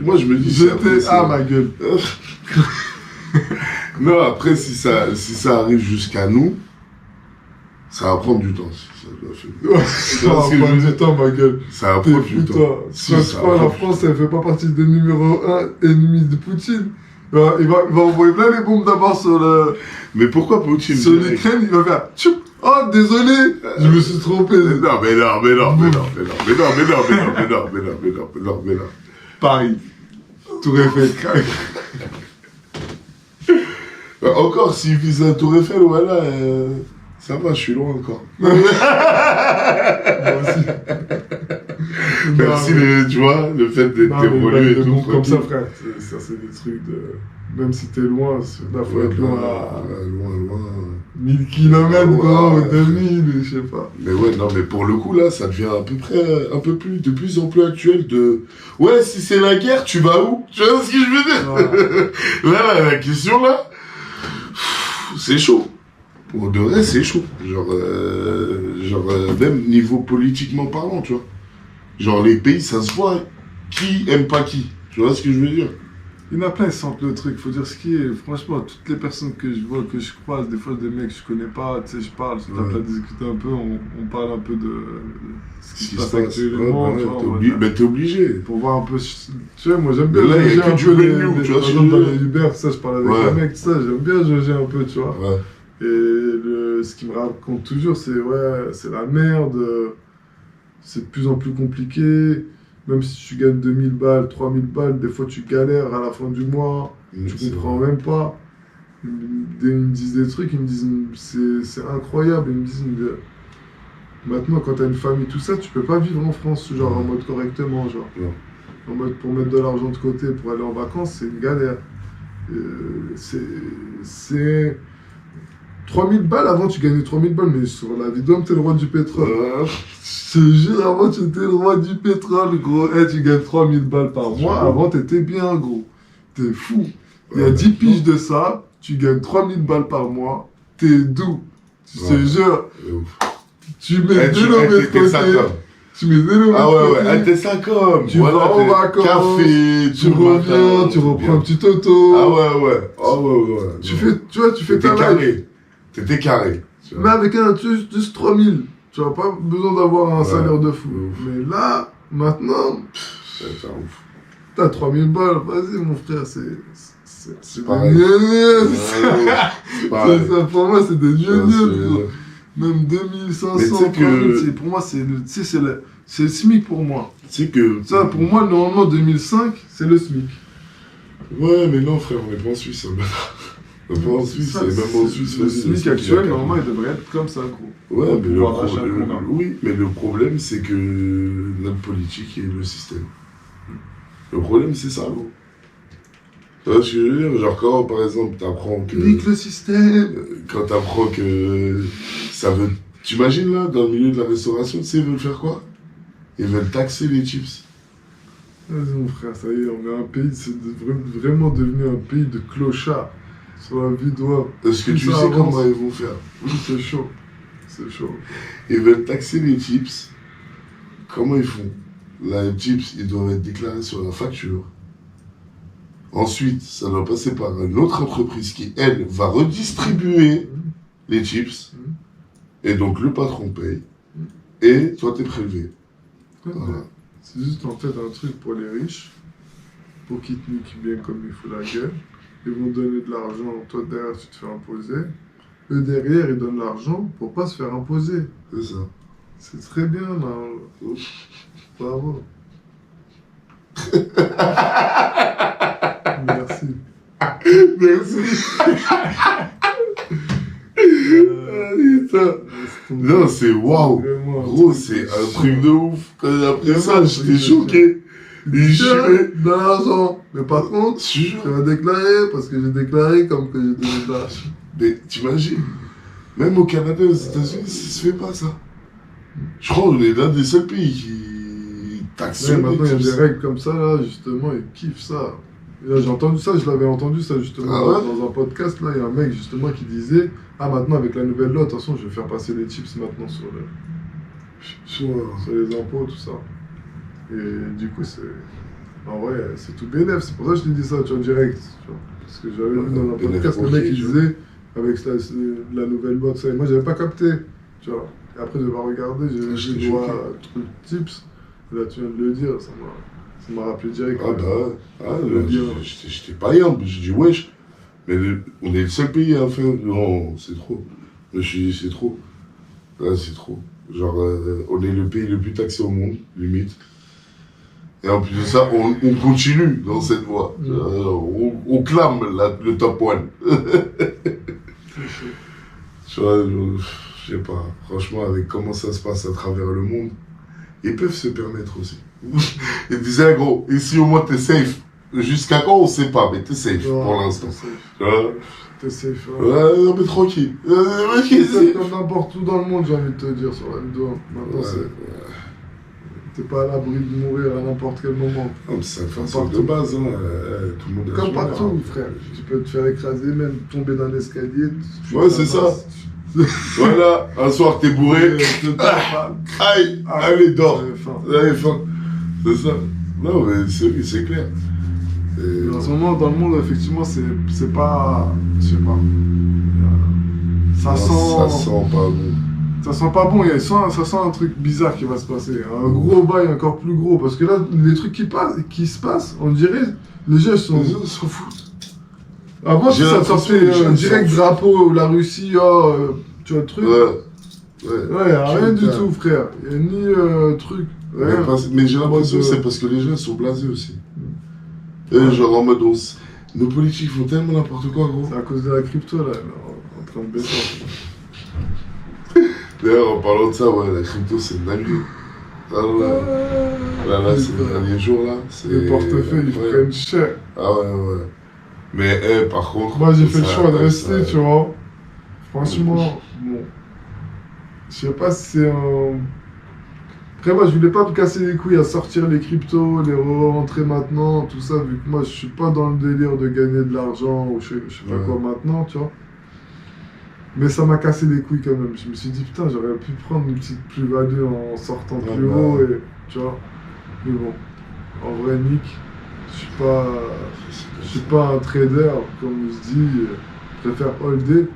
Moi, je me dis... Ma gueule. Non, après, si ça arrive jusqu'à nous, ça va prendre du temps. Ça va prendre du temps, ma gueule. Ça va prendre du temps. La France, elle fait pas partie des numéro 1 ennemis de Poutine. Il va envoyer plein les bombes d'abord sur le... Mais pourquoi Poutine? Sur l'Ukraine, il va faire... Tchoup. Oh, désolé, je me suis trompé. Mais non. Paris. Tour Eiffel, crac. Encore, s'il vise un Tour Eiffel, voilà, ça va, je suis loin encore. Moi aussi. Merci, tu vois, le fait d'être évolué et tout. Comme ça, frère, ça c'est des trucs de... Même si t'es loin, là, faut être loin à... Loin. 1000 km, quoi, ou 2000, je sais pas. Mais ouais, non, mais pour le coup, là, ça devient à peu près, de plus en plus actuel de... Ouais, si c'est la guerre, tu vas où? Tu vois ce que je veux dire? Là, la question, là, c'est chaud. Pour de vrai, c'est chaud. Genre, même niveau politiquement parlant, tu vois. Genre, les pays, ça se voit qui aime pas qui. Tu vois ce que je veux dire? Il y en a plein, ils sentent le truc, faut dire ce qui est. Franchement, toutes les personnes que je vois, que je croise, des fois des mecs que je connais pas, tu sais, je parle, je tape Ouais. à discuter un peu, on parle un peu de ce qui Ce se qui passe se passe. actuellement, tu vois, on va dire. Mais t'es obligé. Pour voir un peu, tu vois, moi j'aime bien Mais là, il y a jauger que un du peu brand new, tu vois par ce que exemple, je veux dans les dire. Uber, ça, je parle avec Ouais. un mec, tout ça, j'aime bien jauger un peu, tu vois. Ouais. Et ce qu'il me raconte toujours, c'est ouais, c'est la merde, c'est de plus en plus compliqué. Même si tu gagnes 2000 balles, 3000 balles, des fois tu galères à la fin du mois, tu C'est comprends vrai. même pas. Ils me disent des trucs, ils me disent c'est incroyable. Ils me disent maintenant, quand t'as une famille, tout ça, tu peux pas vivre en France, genre en mode correctement, genre. Non. En mode pour mettre de l'argent de côté pour aller en vacances, c'est une galère. C'est 3000 balles, avant tu gagnais 3000 balles, mais sur la vie d'homme, t'es le roi du pétrole. Je te jure, avant tu étais le roi du pétrole, gros. Eh, tu gagnes 3000 balles par mois, avant t'étais bien, gros. T'es fou. Il y a 10 piges de ça, tu gagnes 3000 balles par mois, t'es doux. Je te jure, tu mets de l'eau de côté. Tu mets de l'eau Ah ouais, côté. ouais, t'es ça comme. Tu vas en vacances, Café, tu tout le reviens, matin, tu reprends bien. un petit auto. Ah ouais. Ah ouais. Tu fais, tu vois, tu fais T'étais ta life. carré. T'étais carré. Tu vois. Mais avec juste 3000, tu n'as pas besoin d'avoir un Ouais. salaire de fou. Ouf. Mais là, maintenant, C'est ouf. t'as 3000 balles, vas-y mon frère, c'est pareil. des gneugneux. C'est pareil. Ça, pour moi, c'est des Ouais, gneugneux. c'est- Même 2500, Mais tu sais que- 3000, pour moi, c'est le SMIC pour moi. Tu sais que. Ça, pour moi, normalement, 2005, c'est le SMIC. Ouais, mais non, frère, on n'est pas en Suisse. On n'est pas en Suisse. Ça, Et même en Suisse, le vas-y, SMIC actuel, normalement, il devrait être comme ça, gros. Ouais, Pour mais pouvoir d'achat qu'on a. oui, mais le problème, c'est que notre politique et le système. Le problème, c'est ça, gros. Tu vois ce que je veux dire? Genre, quand, par exemple, t'apprends que... Nique le système. Quand t'apprends que ça veut... T'imagines, là, dans le milieu de la restauration, tu sais, ils veulent faire quoi? Ils veulent taxer les chips. Vas-y mon frère, ça y est, on est un pays, vraiment devenu un pays de clochards. Sur la vie d'oie. Est-ce que Plus tu ça sais avance. comment ils vont faire? Oui, c'est chaud. C'est chaud. Ils veulent taxer les chips. Comment ils font? Là, les chips, ils doivent être déclarés sur la facture. Ensuite, ça doit passer par une autre entreprise qui, elle, va redistribuer les chips. Et donc, le patron paye. Et toi, t'es prélevé. Ouais, Voilà. mais c'est juste en fait un truc pour les riches, pour qu'ils te niquent bien comme il faut la gueule. Ils vont donner de l'argent, toi derrière tu te fais imposer. Eux derrière ils donnent l'argent pour pas se faire imposer. C'est ça. C'est très bien là. Bravo. Merci. Merci. Putain. Non, c'est waouh. Vraiment un Gros, truc c'est de un fou. truc de ouf. Quand j'ai appris ça, Vraiment, j'étais c'est- choqué. Il Tiens, chumait. de l'argent. Mais par contre, Je te jure. tu vas déclarer parce que j'ai déclaré comme que j'ai donné de l'argent. Mais t'imagines, même au Canada, aux États-Unis, ça se fait pas ça. Je crois qu'on est l'un des seuls pays qui taxent Ouais, les maintenant, il y a chips. des règles comme ça, là, justement, ils kiffent ça. Et là, j'ai entendu ça, je l'avais entendu ça, justement, Ah ouais dans un podcast, là, il y a un mec, justement, qui disait « Ah, maintenant, avec la nouvelle loi, attention, je vais faire passer les chips maintenant sur les impôts, tout ça. » Et du coup, c'est... En vrai, c'est tout bénef, c'est pour ça que je t'ai dit ça, tu vois, direct, tu vois. Parce que j'avais vu dans un Bénef podcast, le pour mec, qui, il tu vois. disait, avec la nouvelle loi, tout ça, et moi, j'avais pas capté, tu vois. Et après, je vais regarder, j'ai vu J'étais le loi, choqué. truc, tips, et là, tu viens de le dire, ça m'a rappelé direct. Ah bah ouais. Ah, Le là, dire. j'étais pas yam, j'ai dit wesh. Mais on est le seul pays à faire. Non, c'est trop. Je suis c'est trop. Là, c'est trop. Genre, on est le pays le plus taxé au monde, limite. Et en plus de ça, on continue dans cette voie. On clame le top one. Tu vois, je sais pas. Franchement, avec comment ça se passe à travers le monde, ils peuvent se permettre aussi. Ils disaient, gros, ici au moins t'es safe. Jusqu'à quand on sait pas, mais t'es safe Non, pour l'instant. t'es safe. Tu vois? T'es safe. hein. Ouais, non, mais tranquille. C'est comme n'importe où dans le monde, j'ai envie de te dire, sur la vidéo. Maintenant, t'es pas à l'abri de mourir à n'importe quel moment. Non, mais c'est un Comme principe de partout. base, hein. Tout le monde a Comme son partout, art. frère. Tu peux te faire écraser, même tomber dans l'escalier. Ouais, c'est ça. Voilà, un soir t'es bourré. Aïe, allez, dors. Allez, fin. C'est ça. Non, mais c'est clair. Et En ce moment, dans le monde, effectivement, c'est pas. Je sais pas. Ça non, sent. ça sent pas bon. Ça sent pas bon, ça sent un truc bizarre qui va se passer. Un gros bail encore plus gros. Parce que là, les trucs qui se passent, on dirait, les gens sont. Les gens s'en foutent. Avant, J'ai ça l'impression sortait que les gens direct s'en drapeau, la Russie, tu vois le truc. Ouais. Ouais, y a rien du tout, frère. Y a ni truc. Rien. Mais j'ai l'impression que En mode, c'est parce que les gens sont blasés aussi. Et genre en mode, nos politiques font tellement n'importe quoi, gros. C'est à cause de la crypto, là, en train de baisser. D'ailleurs, en parlant de ça, ouais, la crypto, c'est une dinguerie. Alors là, ces derniers jours, là, c'est... Les portefeuilles, ils prennent cher. Ah ouais. Mais, par contre... Moi, j'ai fait le choix de ça- rester, tu vois. Franchement, bon. Je sais pas si c'est un... Après, moi, je voulais pas me casser les couilles à sortir les cryptos, les rentrer maintenant, tout ça, vu que moi, je suis pas dans le délire de gagner de l'argent ou je sais pas quoi maintenant, tu vois. Mais ça m'a cassé les couilles quand même. Je me suis dit, putain, j'aurais pu prendre une petite plus-value en sortant plus haut, et, tu vois. Mais bon, en vrai, Nick, je suis pas un trader, comme on se dit, je préfère holder.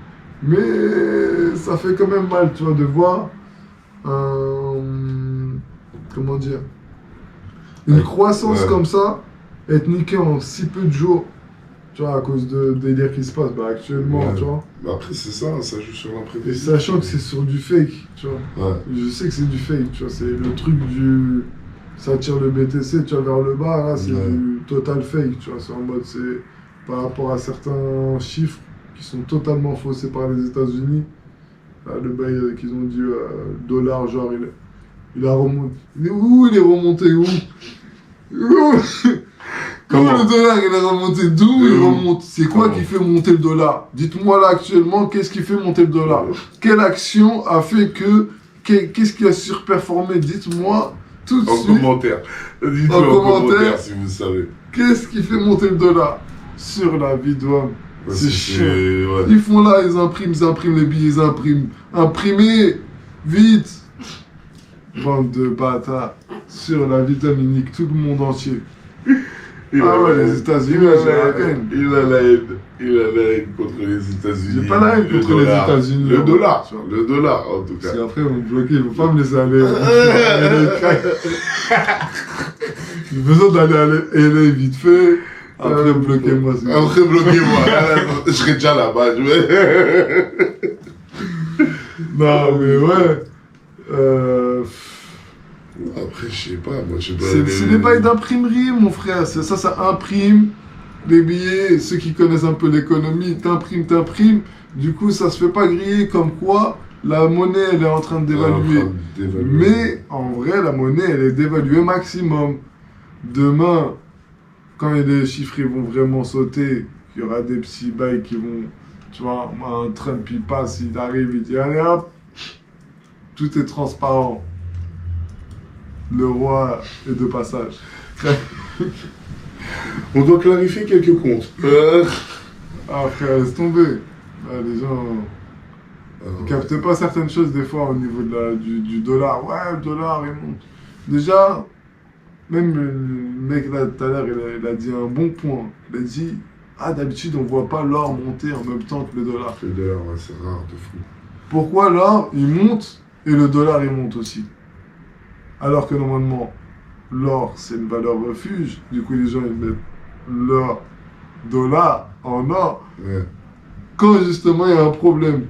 Mais ça fait quand même mal, tu vois, de voir comment dire, une croissance comme ça être niquée en si peu de jours, tu vois, à cause de délire qui se passe actuellement, tu vois. Mais après, c'est ça, ça joue sur Et l'imprévisible. sachant que c'est sur du fake, tu vois. Ouais. Je sais que c'est du fake, tu vois, c'est le truc du... Ça tire le BTC, tu vois, vers le bas, là, c'est du total fake, tu vois. C'est en mode, c'est par rapport à certains chiffres qui sont totalement faussés par les États-Unis. Là, le bail qu'ils ont dit, dollar, genre, il a remonté. Où il est remonté, où Comment le dollar, il est remonté d'où il remonte? C'est quoi qui fait monter le dollar? Dites-moi là actuellement, qu'est-ce qui fait monter le dollar? Quelle action a fait que... Qu'est-ce qui a surperformé? Dites-moi tout de suite. En commentaire. Dites-le en commentaire si vous savez. Qu'est-ce qui fait monter le dollar? Sur la vie d'homme. C'est chiant. Ouais. Ils font là, ils impriment les billets, ils impriment. Imprimez Vite. Bande de bâtards. Sur la vie d'homme, ils niquent tout le monde entier. Les États-Unis, j'ai la haine. Il a la haine contre les États-Unis. J'ai pas la haine contre les États-Unis. Le dollar, en tout cas. Parce qu'après, ils vont me bloquer, ils vont pas me laisser aller. J'ai besoin d'aller à LA vite fait. Après, bloquez-moi. Après, bloquez-moi. Je serai déjà là-bas. Non, mais ouais. Après, je sais pas, moi, je sais pas. C'est des bails d'imprimerie, mon frère. Ça imprime les billets. Ceux qui connaissent un peu l'économie, t'imprimes. Du coup, ça se fait pas griller comme quoi la monnaie, elle est en train de dévaluer. Mais en vrai, la monnaie, elle est dévaluée maximum. Demain, quand les chiffres ils vont vraiment sauter, il y aura des petits bails qui vont... Tu vois, un Trump, il passe, il arrive, il dit, allez hop, tout est transparent. Le roi est de passage. On doit clarifier quelques comptes. Ah frère, laisse tomber. Ah, les gens ne captent pas certaines choses des fois au niveau du dollar. Ouais, le dollar, il monte. Déjà, même le mec là tout à l'heure, il a dit un bon point. Il a dit, ah d'habitude on voit pas l'or monter en même temps que le dollar. Le dollar, ouais, c'est rare de fou. Pourquoi l'or, il monte et le dollar, il monte aussi? Alors que normalement, l'or, c'est une valeur refuge. Du coup, les gens, ils mettent leur dollar en or. Ouais. Quand justement, il y a un problème.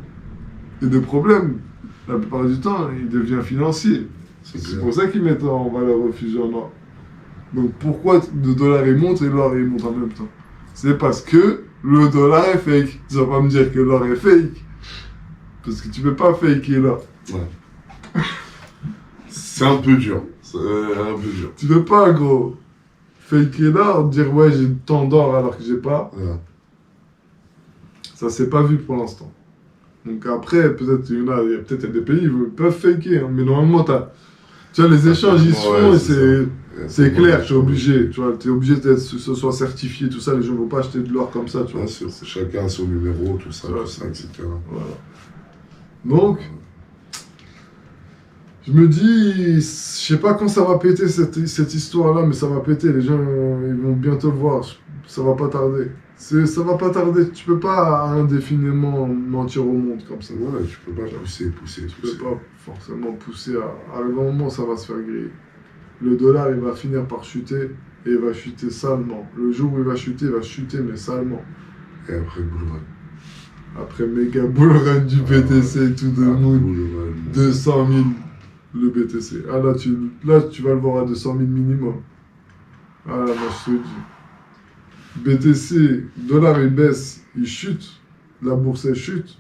Et des problèmes, la plupart du temps, il devient financier. C'est pour ça qu'ils mettent en valeur refuge en or. Donc pourquoi le dollar, il monte et l'or, il monte en même temps? C'est parce que le dollar est fake. Tu vas pas me dire que l'or est fake. Parce que tu peux pas faker l'or. Ouais. C'est un peu dur. C'est un peu dur. Tu peux pas, gros, faker l'or, dire ouais, j'ai tant d'or alors que j'ai pas. Ouais. Ça s'est pas vu pour l'instant. Donc après, peut-être il y a peut-être des pays qui peuvent faker, hein, mais normalement, tu vois, les échanges ils se font et c'est clair, tu es obligé. Tu vois, tu es obligé d'être ce soit certifié, tout ça. Les gens ne vont pas acheter de l'or comme ça, tu vois. Bien sûr, chacun a son numéro, tout ça, etc. Voilà. Donc, Je me dis, je sais pas quand ça va péter cette histoire-là, mais ça va péter. Les gens, ils vont bientôt le voir. Ça va pas tarder. Ça va pas tarder. Tu peux pas indéfiniment mentir au monde comme ça. Ouais, tu peux pas pousser. Tu peux pas forcément pousser à un moment, ça va se faire griller. Le dollar, il va finir par chuter et il va chuter salement. Le jour où il va chuter, mais salement. Et après, bull run. Après méga bull run du BTC, tout de moon, 200 000 le BTC. Ah là, tu vas le voir à 200 000 minimum. Ah là, moi je te dis. BTC, dollar il baisse, il chute. La bourse elle chute.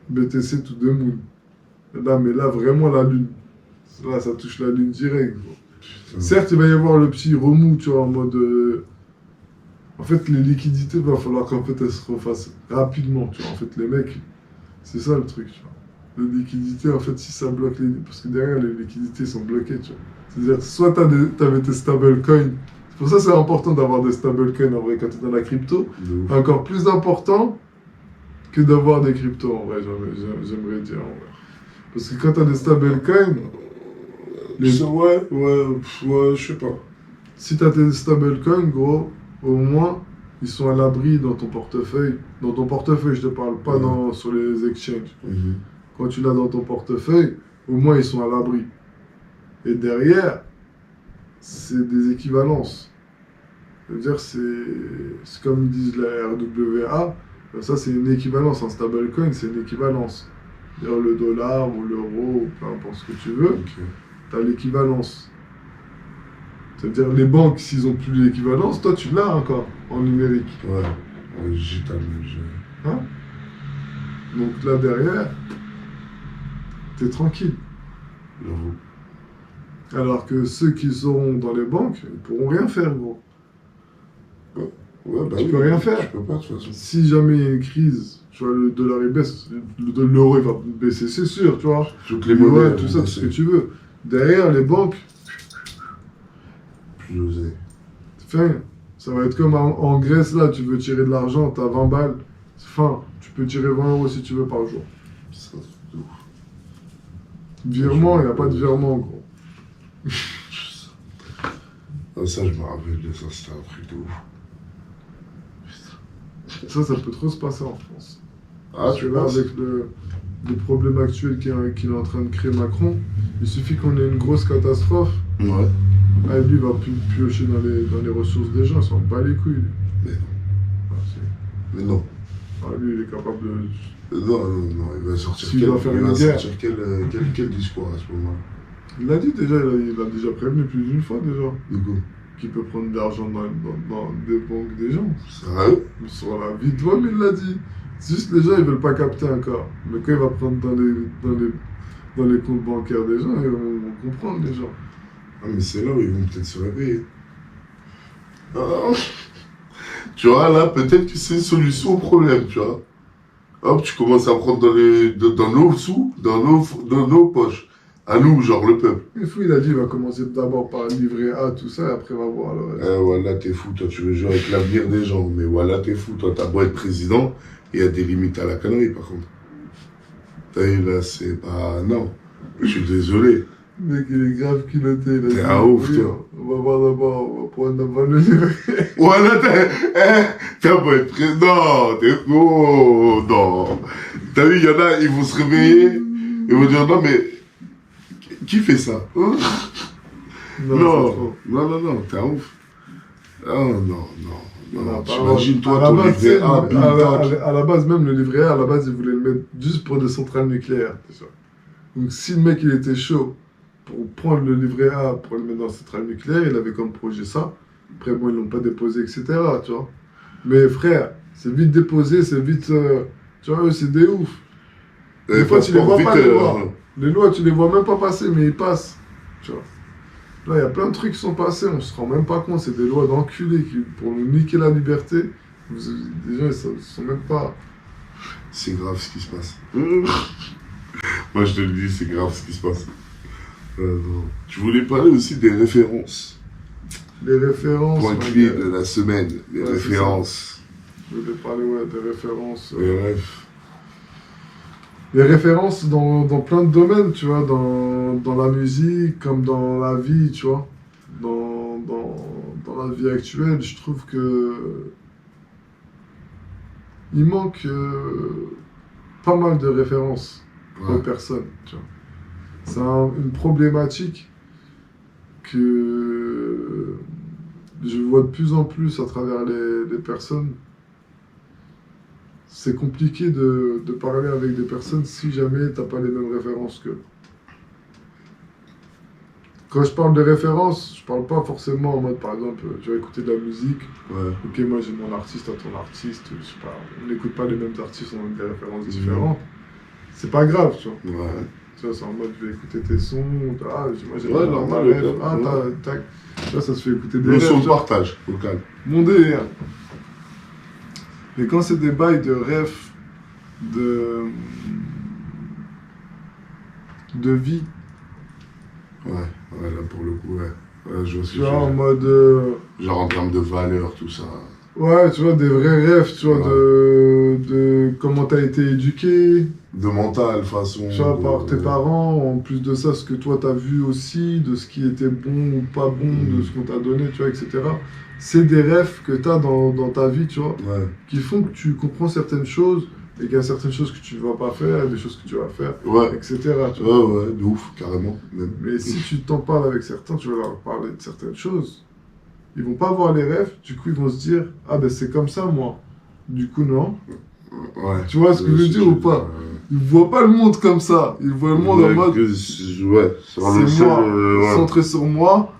BTC tout de moon. Là, mais là, vraiment la lune. Là, ça touche la lune direct. Certes, il va y avoir le petit remous, tu vois, en mode. En fait, les liquidités, il va falloir qu'en fait, elles se refassent rapidement, tu vois. En fait, les mecs, c'est ça le truc, tu vois. Les liquidités, en fait, si ça bloque parce que derrière, les liquidités sont bloquées, tu vois. C'est-à-dire, soit t'avais tes stablecoins. C'est pour ça que c'est important d'avoir des stablecoins, en vrai, quand tu es dans la crypto. Encore plus important que d'avoir des cryptos, en vrai, j'aimerais dire, en vrai. Parce que quand tu as des stablecoins... Ouais, je sais pas. Si tu as tes stablecoins, gros, au moins, ils sont à l'abri dans ton portefeuille. Dans ton portefeuille, je te parle pas sur les exchanges. Quand tu l'as dans ton portefeuille, au moins, ils sont à l'abri. Et derrière, c'est des équivalences. C'est-à-dire, c'est comme ils disent la RWA, ça c'est une équivalence. Un stablecoin, c'est une équivalence. C'est-à-dire le dollar ou l'euro, ou peu importe ce que tu veux, tu as l'équivalence. C'est-à-dire les banques, s'ils ont plus l'équivalence, toi tu l'as encore en numérique. Ouais, digital. Hein? Donc là derrière, t'es tranquille. J'avoue. Alors que ceux qui seront dans les banques, ils pourront rien faire, gros. Ouais, bah tu peux rien faire. Tu peux pas, de toute façon. Si jamais il y a une crise, tu vois, le dollar il baisse, l'euro il va baisser, c'est sûr, tu vois. Toutes les monnaies, tout ça, tout ce que tu veux. Derrière, les banques, plus osé. Fin. Ça va être comme en Grèce, là, tu veux tirer de l'argent, t'as 20 balles. Fin. Tu peux tirer 20 euros si tu veux par jour. C'est un truc de ouf. Virement, il n'y a pas de virement, gros. Ah, ça, je me rappelle de ça, c'était un truc de ouf. Ça peut trop se passer en France. Ah, Parce que là, avec le problème actuel qu'il est en train de créer Macron, il suffit qu'on ait une grosse catastrophe. Ouais. Ah, lui, il va piocher dans les ressources des gens, il s'en bat les couilles. Lui. Mais non. Ah, mais non. Ah, lui, il est capable de... Non, il va sortir S'il va faire une guerre. Quel discours à ce moment-là? Il l'a dit déjà, il a déjà prévenu plus d'une fois déjà. Du coup. Qu'il peut prendre de l'argent dans des banques des gens. Sérieux? Sur la vie de toi, mais il l'a dit. Juste les gens, ils veulent pas capter encore. Mais quand il va prendre dans les comptes bancaires des gens, ils vont comprendre les gens. Ah, mais c'est là où ils vont peut-être se réveiller. Ah. Tu vois, là, peut-être que c'est une solution au problème, tu vois. Hop, tu commences à prendre dans nos sous, dans nos poches. À nous, genre le peuple. Le fou, il a dit, il va commencer d'abord par livrer A, tout ça, et après, il va voir le reste. Voilà, t'es fou, toi, tu veux jouer avec l'avenir des gens. Mais voilà, t'es fou, toi, t'as beau être président, il y a des limites à la connerie, par contre. T'as vu, là, c'est pas... Non, je suis désolé. Le mec, il est grave culotté. T'es un ouf, toi. On va voir d'abord, on va prendre d'abord le livret. Voilà, t'as beau être président, t'es fou, non. T'as vu, il y en a, ils vont se réveiller, ils vont dire, non, mais... Qui fait ça? Non, t'es un ouf. Non, t'imagines toi ton livret A, à la base, même le livret A, à la base, ils voulaient le mettre juste pour des centrales nucléaires. Déjà. Donc si le mec, il était chaud pour prendre le livret A, pour le mettre dans la centrale nucléaire, il avait comme projet ça. Après, bon, ils l'ont pas déposé, etc. Tu vois. Mais frère, c'est vite déposé, c'est vite... tu vois, eux, c'est des ouf. Des fois, tu les vois pas, les lois. Les lois, tu les vois même pas passer, mais ils passent. Tu vois. Là, il y a plein de trucs qui sont passés, on se rend même pas compte. C'est des lois d'enculés pour nous niquer la liberté. Les gens, ils sont même pas... C'est grave ce qui se passe. Moi, je te le dis, c'est grave ce qui se passe. Non. Tu voulais parler aussi des références. Les références... Point clé de la semaine, les références. Je voulais parler, des références. Les rêves. les références dans plein de domaines, tu vois, dans la musique, comme dans la vie, tu vois. Dans la vie actuelle, je trouve que il manque pas mal de références aux Ouais. personnes, tu vois. C'est une problématique que je vois de plus en plus à travers les personnes. C'est compliqué de parler avec des personnes si jamais t'as pas les mêmes références qu'eux. Quand je parle de références, je parle pas forcément en mode, par exemple, tu vas écouter de la musique. Ouais. Ok, moi j'ai mon artiste, à ton artiste, je sais pas, on n'écoute pas les mêmes artistes, on a des références différentes. C'est pas grave, tu vois. Ouais. Tu vois, c'est en mode, je vais écouter tes sons, moi j'ai Ouais, pas normal, ta ref, ouais. tac. Tu vois, ça se fait écouter des Le rêves, son de tu vois. partage, local. Mon délire. Mais quand c'est des bails de ref, de vie, Ouais, ouais, là pour le coup, ouais. Ouais, je vois ce que tu vois, tu veux en dire. mode. Genre en termes de valeur, tout ça. Ouais, tu vois, des vrais rêves, tu vois, Ouais. de comment t'as été éduqué, De mental, façon. tu vois, par tes de... parents, en plus de ça, ce que toi t'as vu aussi, de ce qui était bon ou pas bon, de ce qu'on t'a donné, tu vois, etc. C'est des rêves que t'as dans ta vie, tu vois, Ouais. qui font que tu comprends certaines choses et qu'il y a certaines choses que tu ne vas pas faire, des choses que tu vas faire, Ouais. etc. Tu vois. Ouais, de ouf, carrément. Même. Mais si tu t'en parles avec certains, tu vas leur parler de certaines choses. Ils vont pas voir les rêves, du coup ils vont se dire ah ben c'est comme ça moi. Du coup non. Ouais. Tu vois ce que je veux dire ou pas? Ils voient pas le monde comme ça. Ils voient le monde en mode Ouais, sur le c'est seul, moi, ouais. centré sur moi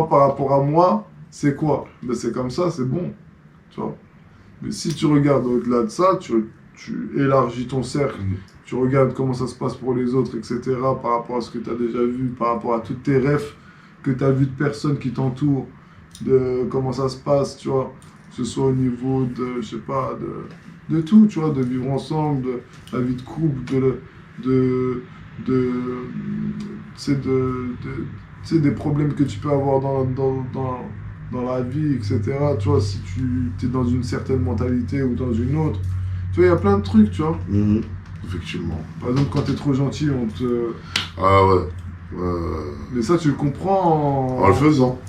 par rapport à moi, c'est quoi? Ben c'est comme ça, c'est bon. Tu vois. Mais si tu regardes au-delà de ça, tu élargis ton cercle, tu regardes comment ça se passe pour les autres, etc. par rapport à ce que tu as déjà vu, par rapport à tous tes rêves que tu as vu de personnes qui t'entourent, de comment ça se passe, tu vois, que ce soit au niveau de, je sais pas, de tout, tu vois, de vivre ensemble, de la vie de couple, de, tu sais, tu sais, des problèmes que tu peux avoir dans la vie, etc. Tu vois, si tu es dans une certaine mentalité ou dans une autre. Tu vois, il y a plein de trucs, tu vois. Effectivement. Par exemple, quand tu es trop gentil, on te... Ah ouais. Mais ça, tu le comprends En le faisant.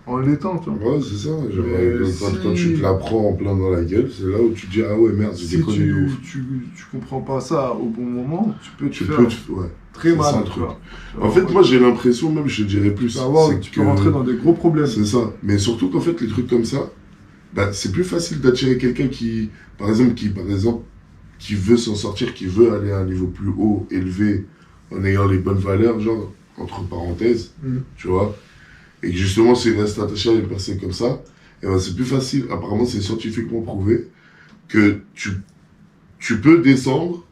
en l'étant, tu vois. Ouais, c'est ça. Genre, Mais quand tu te la prends en plein dans la gueule, c'est là où tu te dis ah ouais, merde, j'ai Si déconné de ouf. tu comprends pas ça au bon moment, tu peux te Tu faire peux, ouais. très C'est mal. ça, le tu truc. vois. En fait, moi j'ai l'impression, même je te dirais plus, Tu peux rentrer dans des gros problèmes. c'est ça. Mais surtout qu'en fait, les trucs comme ça, bah, c'est plus facile d'attirer quelqu'un qui, par exemple, qui veut s'en sortir, qui veut aller à un niveau plus haut, élevé, en ayant les bonnes valeurs, genre, entre parenthèses, tu vois. Et que justement, s'il reste attaché à des personnes comme ça, et ben c'est plus facile, apparemment c'est scientifiquement prouvé, que tu peux descendre,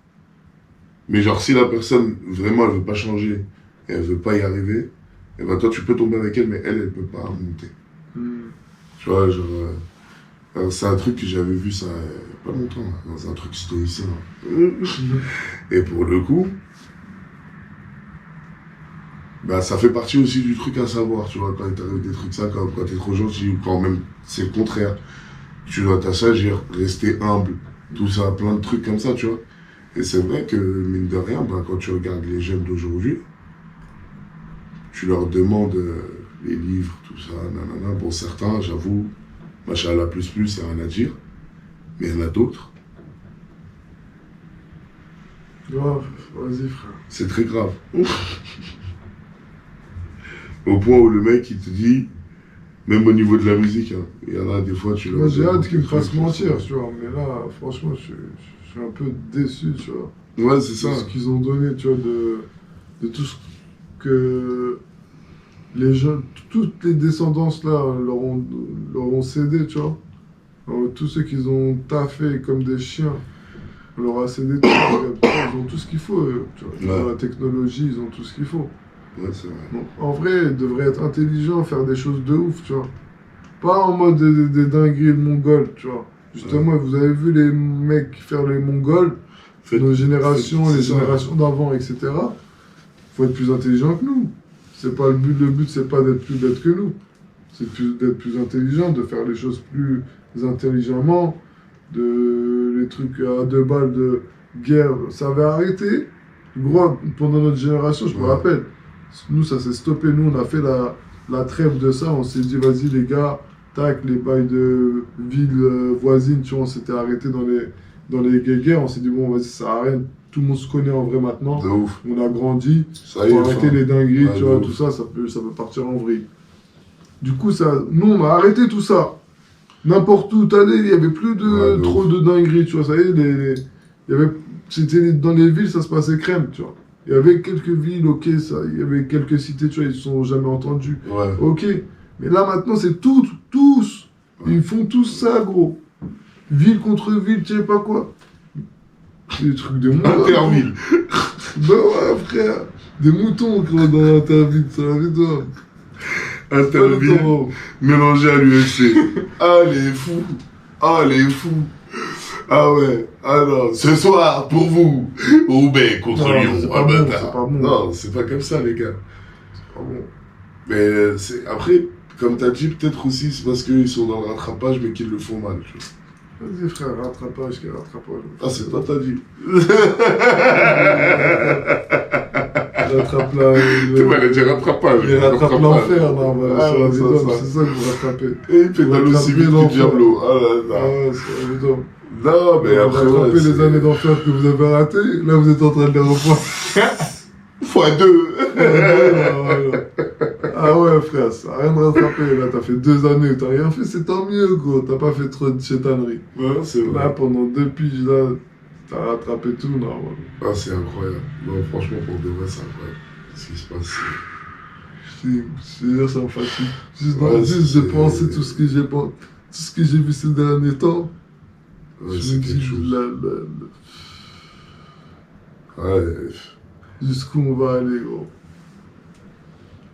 mais genre si la personne, vraiment, elle veut pas changer, et elle veut pas y arriver, et ben toi tu peux tomber avec elle, mais elle peut pas monter. Tu vois, genre... c'est un truc que j'avais vu ça il y a pas longtemps, là, dans un truc stoïcien. Et pour le coup, bah, ça fait partie aussi du truc à savoir, tu vois, quand il t'arrive des trucs ça, quand t'es trop gentil, ou quand même c'est le contraire. Tu dois t'assagir, rester humble, tout ça, plein de trucs comme ça, tu vois. Et c'est vrai que, mine de rien, bah, quand tu regardes les jeunes d'aujourd'hui, tu leur demandes les livres, tout ça, nanana. Bon, certains, j'avoue, machallah plus, c'est rien à dire. Mais il y en a d'autres. Ouais, vas-y, frère. C'est très grave. Au point où le mec, il te dit, même au niveau de la musique, hein, il y en a des fois, tu le Moi, j'ai hâte qu'il me fasse mentir, tu vois. Mais là, franchement, je suis un peu déçu, tu vois. Ouais, c'est ça. De ce qu'ils ont donné, tu vois, de tout ce que les jeunes, toutes les descendances là leur ont cédé, tu vois. Alors, tous ceux qu'ils ont taffé comme des chiens, on leur a cédé tout. Ils ont tout ce qu'il faut, tu vois. Dans la technologie, ils ont tout ce qu'il faut. Ouais, c'est vrai. Donc, en vrai, ils devraient être intelligents, faire des choses de ouf, tu vois. Pas en mode des dingueries de mongols, tu vois. Justement, vous avez vu les mecs faire les mongols, nos générations, les générations d'avant, etc. Faut être plus intelligent que nous. C'est pas le but c'est pas d'être plus bête que nous. C'est d'être plus intelligent, de faire les choses plus intelligemment, les trucs à 2 balles de guerre, ça avait arrêté. Gros, pendant notre génération, je me rappelle, nous, ça s'est stoppé. Nous, on a fait la trêve de ça. On s'est dit, vas-y, les gars, tac, les bails de villes voisines, tu vois, on s'était arrêté dans les guerres. On s'est dit, bon, vas-y, ça sert à rien. Tout le monde se connaît en vrai maintenant. De ouf. On a grandi. Ça y est, Faut arrêter les dingueries, Ouais, tu vois, de tout ouf. ça peut partir en vrille. Du coup, nous, on a arrêté tout ça. N'importe où t'allais, il n'y avait plus Ouais, de trop ouf. de dingueries, tu vois. Ça y est, il y avait, c'était dans les villes, ça se passait crème, tu vois. Il y avait quelques villes, ok, ça, il y avait quelques cités, tu vois, ils ne sont jamais entendus. Ouais. Ok. Mais là, maintenant, c'est tous. Ils font tous ça, gros. Ville contre ville, tu sais pas quoi. C'est des trucs de moutons. Interville. Ben ouais, frère. Des moutons, gros, dans l'interville, ça va vite, toi. Interville. Mélangé à l'UFC. Ah, les fous. Ah, les fous. Ah ouais. Ah non. Ce soir, pour vous, Roubaix contre Non, Lyon. c'est Ah pas bon, bâtard. c'est pas bon. Non, c'est pas comme ça, les gars. Ah bon. Mais après, comme t'as dit, peut-être aussi, c'est parce qu'ils sont dans le rattrapage, mais qu'ils le font mal. Tu vois. Vas-y, frère, rattrapage. Ah, c'est toi, t'as dit. Rattrape là. Tu m'allais dire rattrapage. Il rattrape l'enfer, non, bah, Ah, sur la ouais, vidéo, ça. c'est ça que vous rattrapez. Et il pédale aussi vite que Diablo. Ah là Ah là. ouais, sur la vidéo. Non, mais Vous après, rattrapez ouais, les années d'enfer que vous avez ratées, là vous êtes en train de les reprendre. x2. Ah ouais, frère, ça n'a rien de rattrapé. Là, t'as fait 2 années où t'as rien fait, c'est tant mieux, gros. T'as pas fait trop de chétaneries. Ouais, c'est Là, vrai. pendant 2 piges, là, t'as rattrapé tout, normalement. Ah, c'est incroyable. Non, franchement, pour de vrai, c'est incroyable. Ce qui se passe. Je veux dire, ça me fatigue. Juste Ouais, juste c'est- de penser tout ce que j'ai pensé, tout ce que j'ai vu ces derniers temps. Ouais, Je c'est me quelque dis, chose. Ouais, jusqu'où on va aller, gros.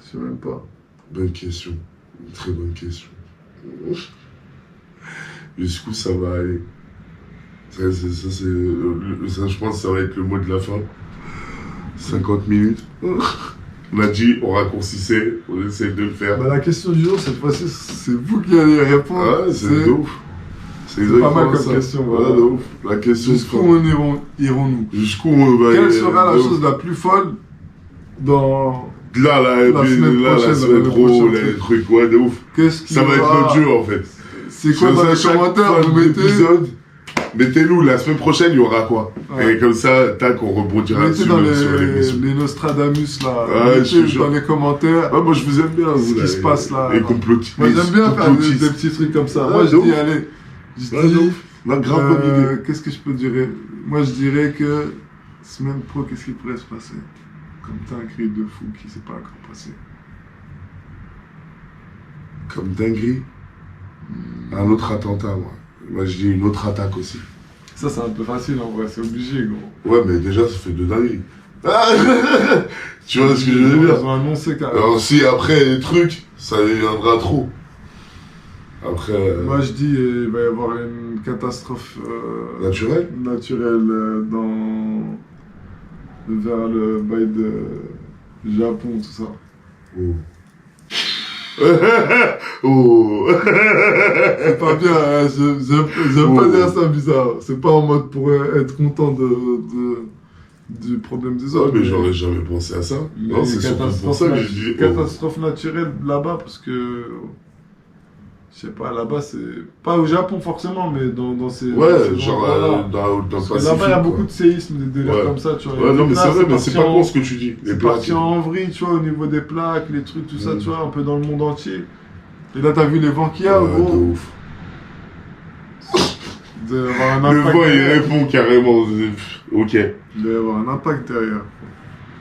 Je sais même pas. bonne question. Une très bonne question. Jusqu'où ça va aller? Ça, je pense que ça va être le mot de la fin. 50 minutes. On a dit, on raccourcissait, on essaie de le faire. Bah, la question du jour, cette fois-ci, c'est vous qui allez y répondre. Ouais, c'est de ouf. C'est pas mal comme ça. question, Ouais, voilà. de ouf. La question, Jusqu'où c'est irons-nous? jusqu'où on va Quelle aller, sera la de chose ouf. la plus folle dans... Là, et la puis semaine là, la prochaine, semaine la pro, prochaine, les truc. trucs, ouais, de ouf. Qu'est-ce qui Ça va être notre jeu, en fait. C'est quoi dans les Chaque commentaires? fin Vous mettez... d'épisode, mettez-nous, la semaine prochaine, il y aura quoi? Ouais. Et comme ça, tac, on rebondira Mettez dessus dans sur l'émission. les Nostradamus, là. Ouais, je te Mettez jure. dans les commentaires. Ouais, moi, je vous aime bien, vous, Ce qui là, se passe, là, Les non. complotistes. Moi, j'aime bien faire des complotistes. petits trucs comme ça. Ouais, Moi, je de dis, ouf. allez... Je Ouais, de dis... ouf. La grave bonne idée. Qu'est-ce que je peux dire? Moi, je dirais que semaine pro, qu'est-ce qui pourrait se passer? Comme dinguerie de fou qui s'est pas encore passé. Comme dinguerie. Un autre attentat, moi. Moi, je dis une autre attaque aussi. Ça, c'est un peu facile en vrai, c'est obligé, gros. Ouais, mais déjà, ça fait 2 dingueries. Tu vois ce que je veux Ils dire? ont annoncé carrément. Alors, si après, les trucs, ça deviendra trop. Après, Moi, je dis il va y avoir une catastrophe naturel. naturelle vers le bail de Japon, tout ça. Oh. Oh. C'est pas bien, hein, j'aime pas Oh. dire ça bizarre. C'est pas en mode pour être content du problème des Ouais, autres. mais j'aurais jamais pensé à ça. Mais Non, c'est surtout pour ça que je dis. Oh. catastrophe naturelle là-bas, parce que. Je sais pas, là-bas, c'est. Pas au Japon forcément, mais dans ces. Ouais, dans ces genre endroits-là. dans le Parce que Pacifique. là-bas, il y a quoi. beaucoup de séismes, des délires Ouais. comme ça, tu vois. Ouais, non, mais c'est vrai, mais c'est pas con con ce que tu dis. Les C'est plaques. parti en vrille, tu vois, au niveau des plaques, les trucs, tout ça, Mm. tu vois, un peu dans le monde entier. Et là, t'as vu les vents qu'il y a, Ouais, de gros. ouf. Il doit y avoir un Le impact vent, il derrière. répond carrément. Ok. Il doit y avoir un impact derrière.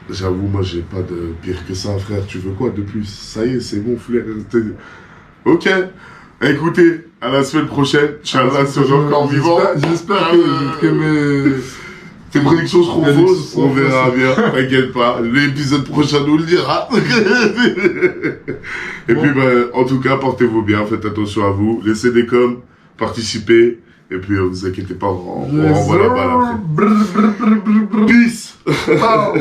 J'avoue, moi, j'ai pas de pire que ça, frère. Tu veux quoi de plus? Ça y est, c'est bon, frère. Ok. Écoutez, à la semaine prochaine. Inch'Allah, serai encore vivant. J'espère que Tes prédictions seront Prédictions fausses, seront on verra bien, t'inquiète pas. L'épisode prochain nous le dira. Et Bon. puis, en tout cas, portez-vous bien, faites attention à vous, laissez des coms, participez, et puis vous inquiétez pas, on renvoie la balle après. après. Peace. Ciao.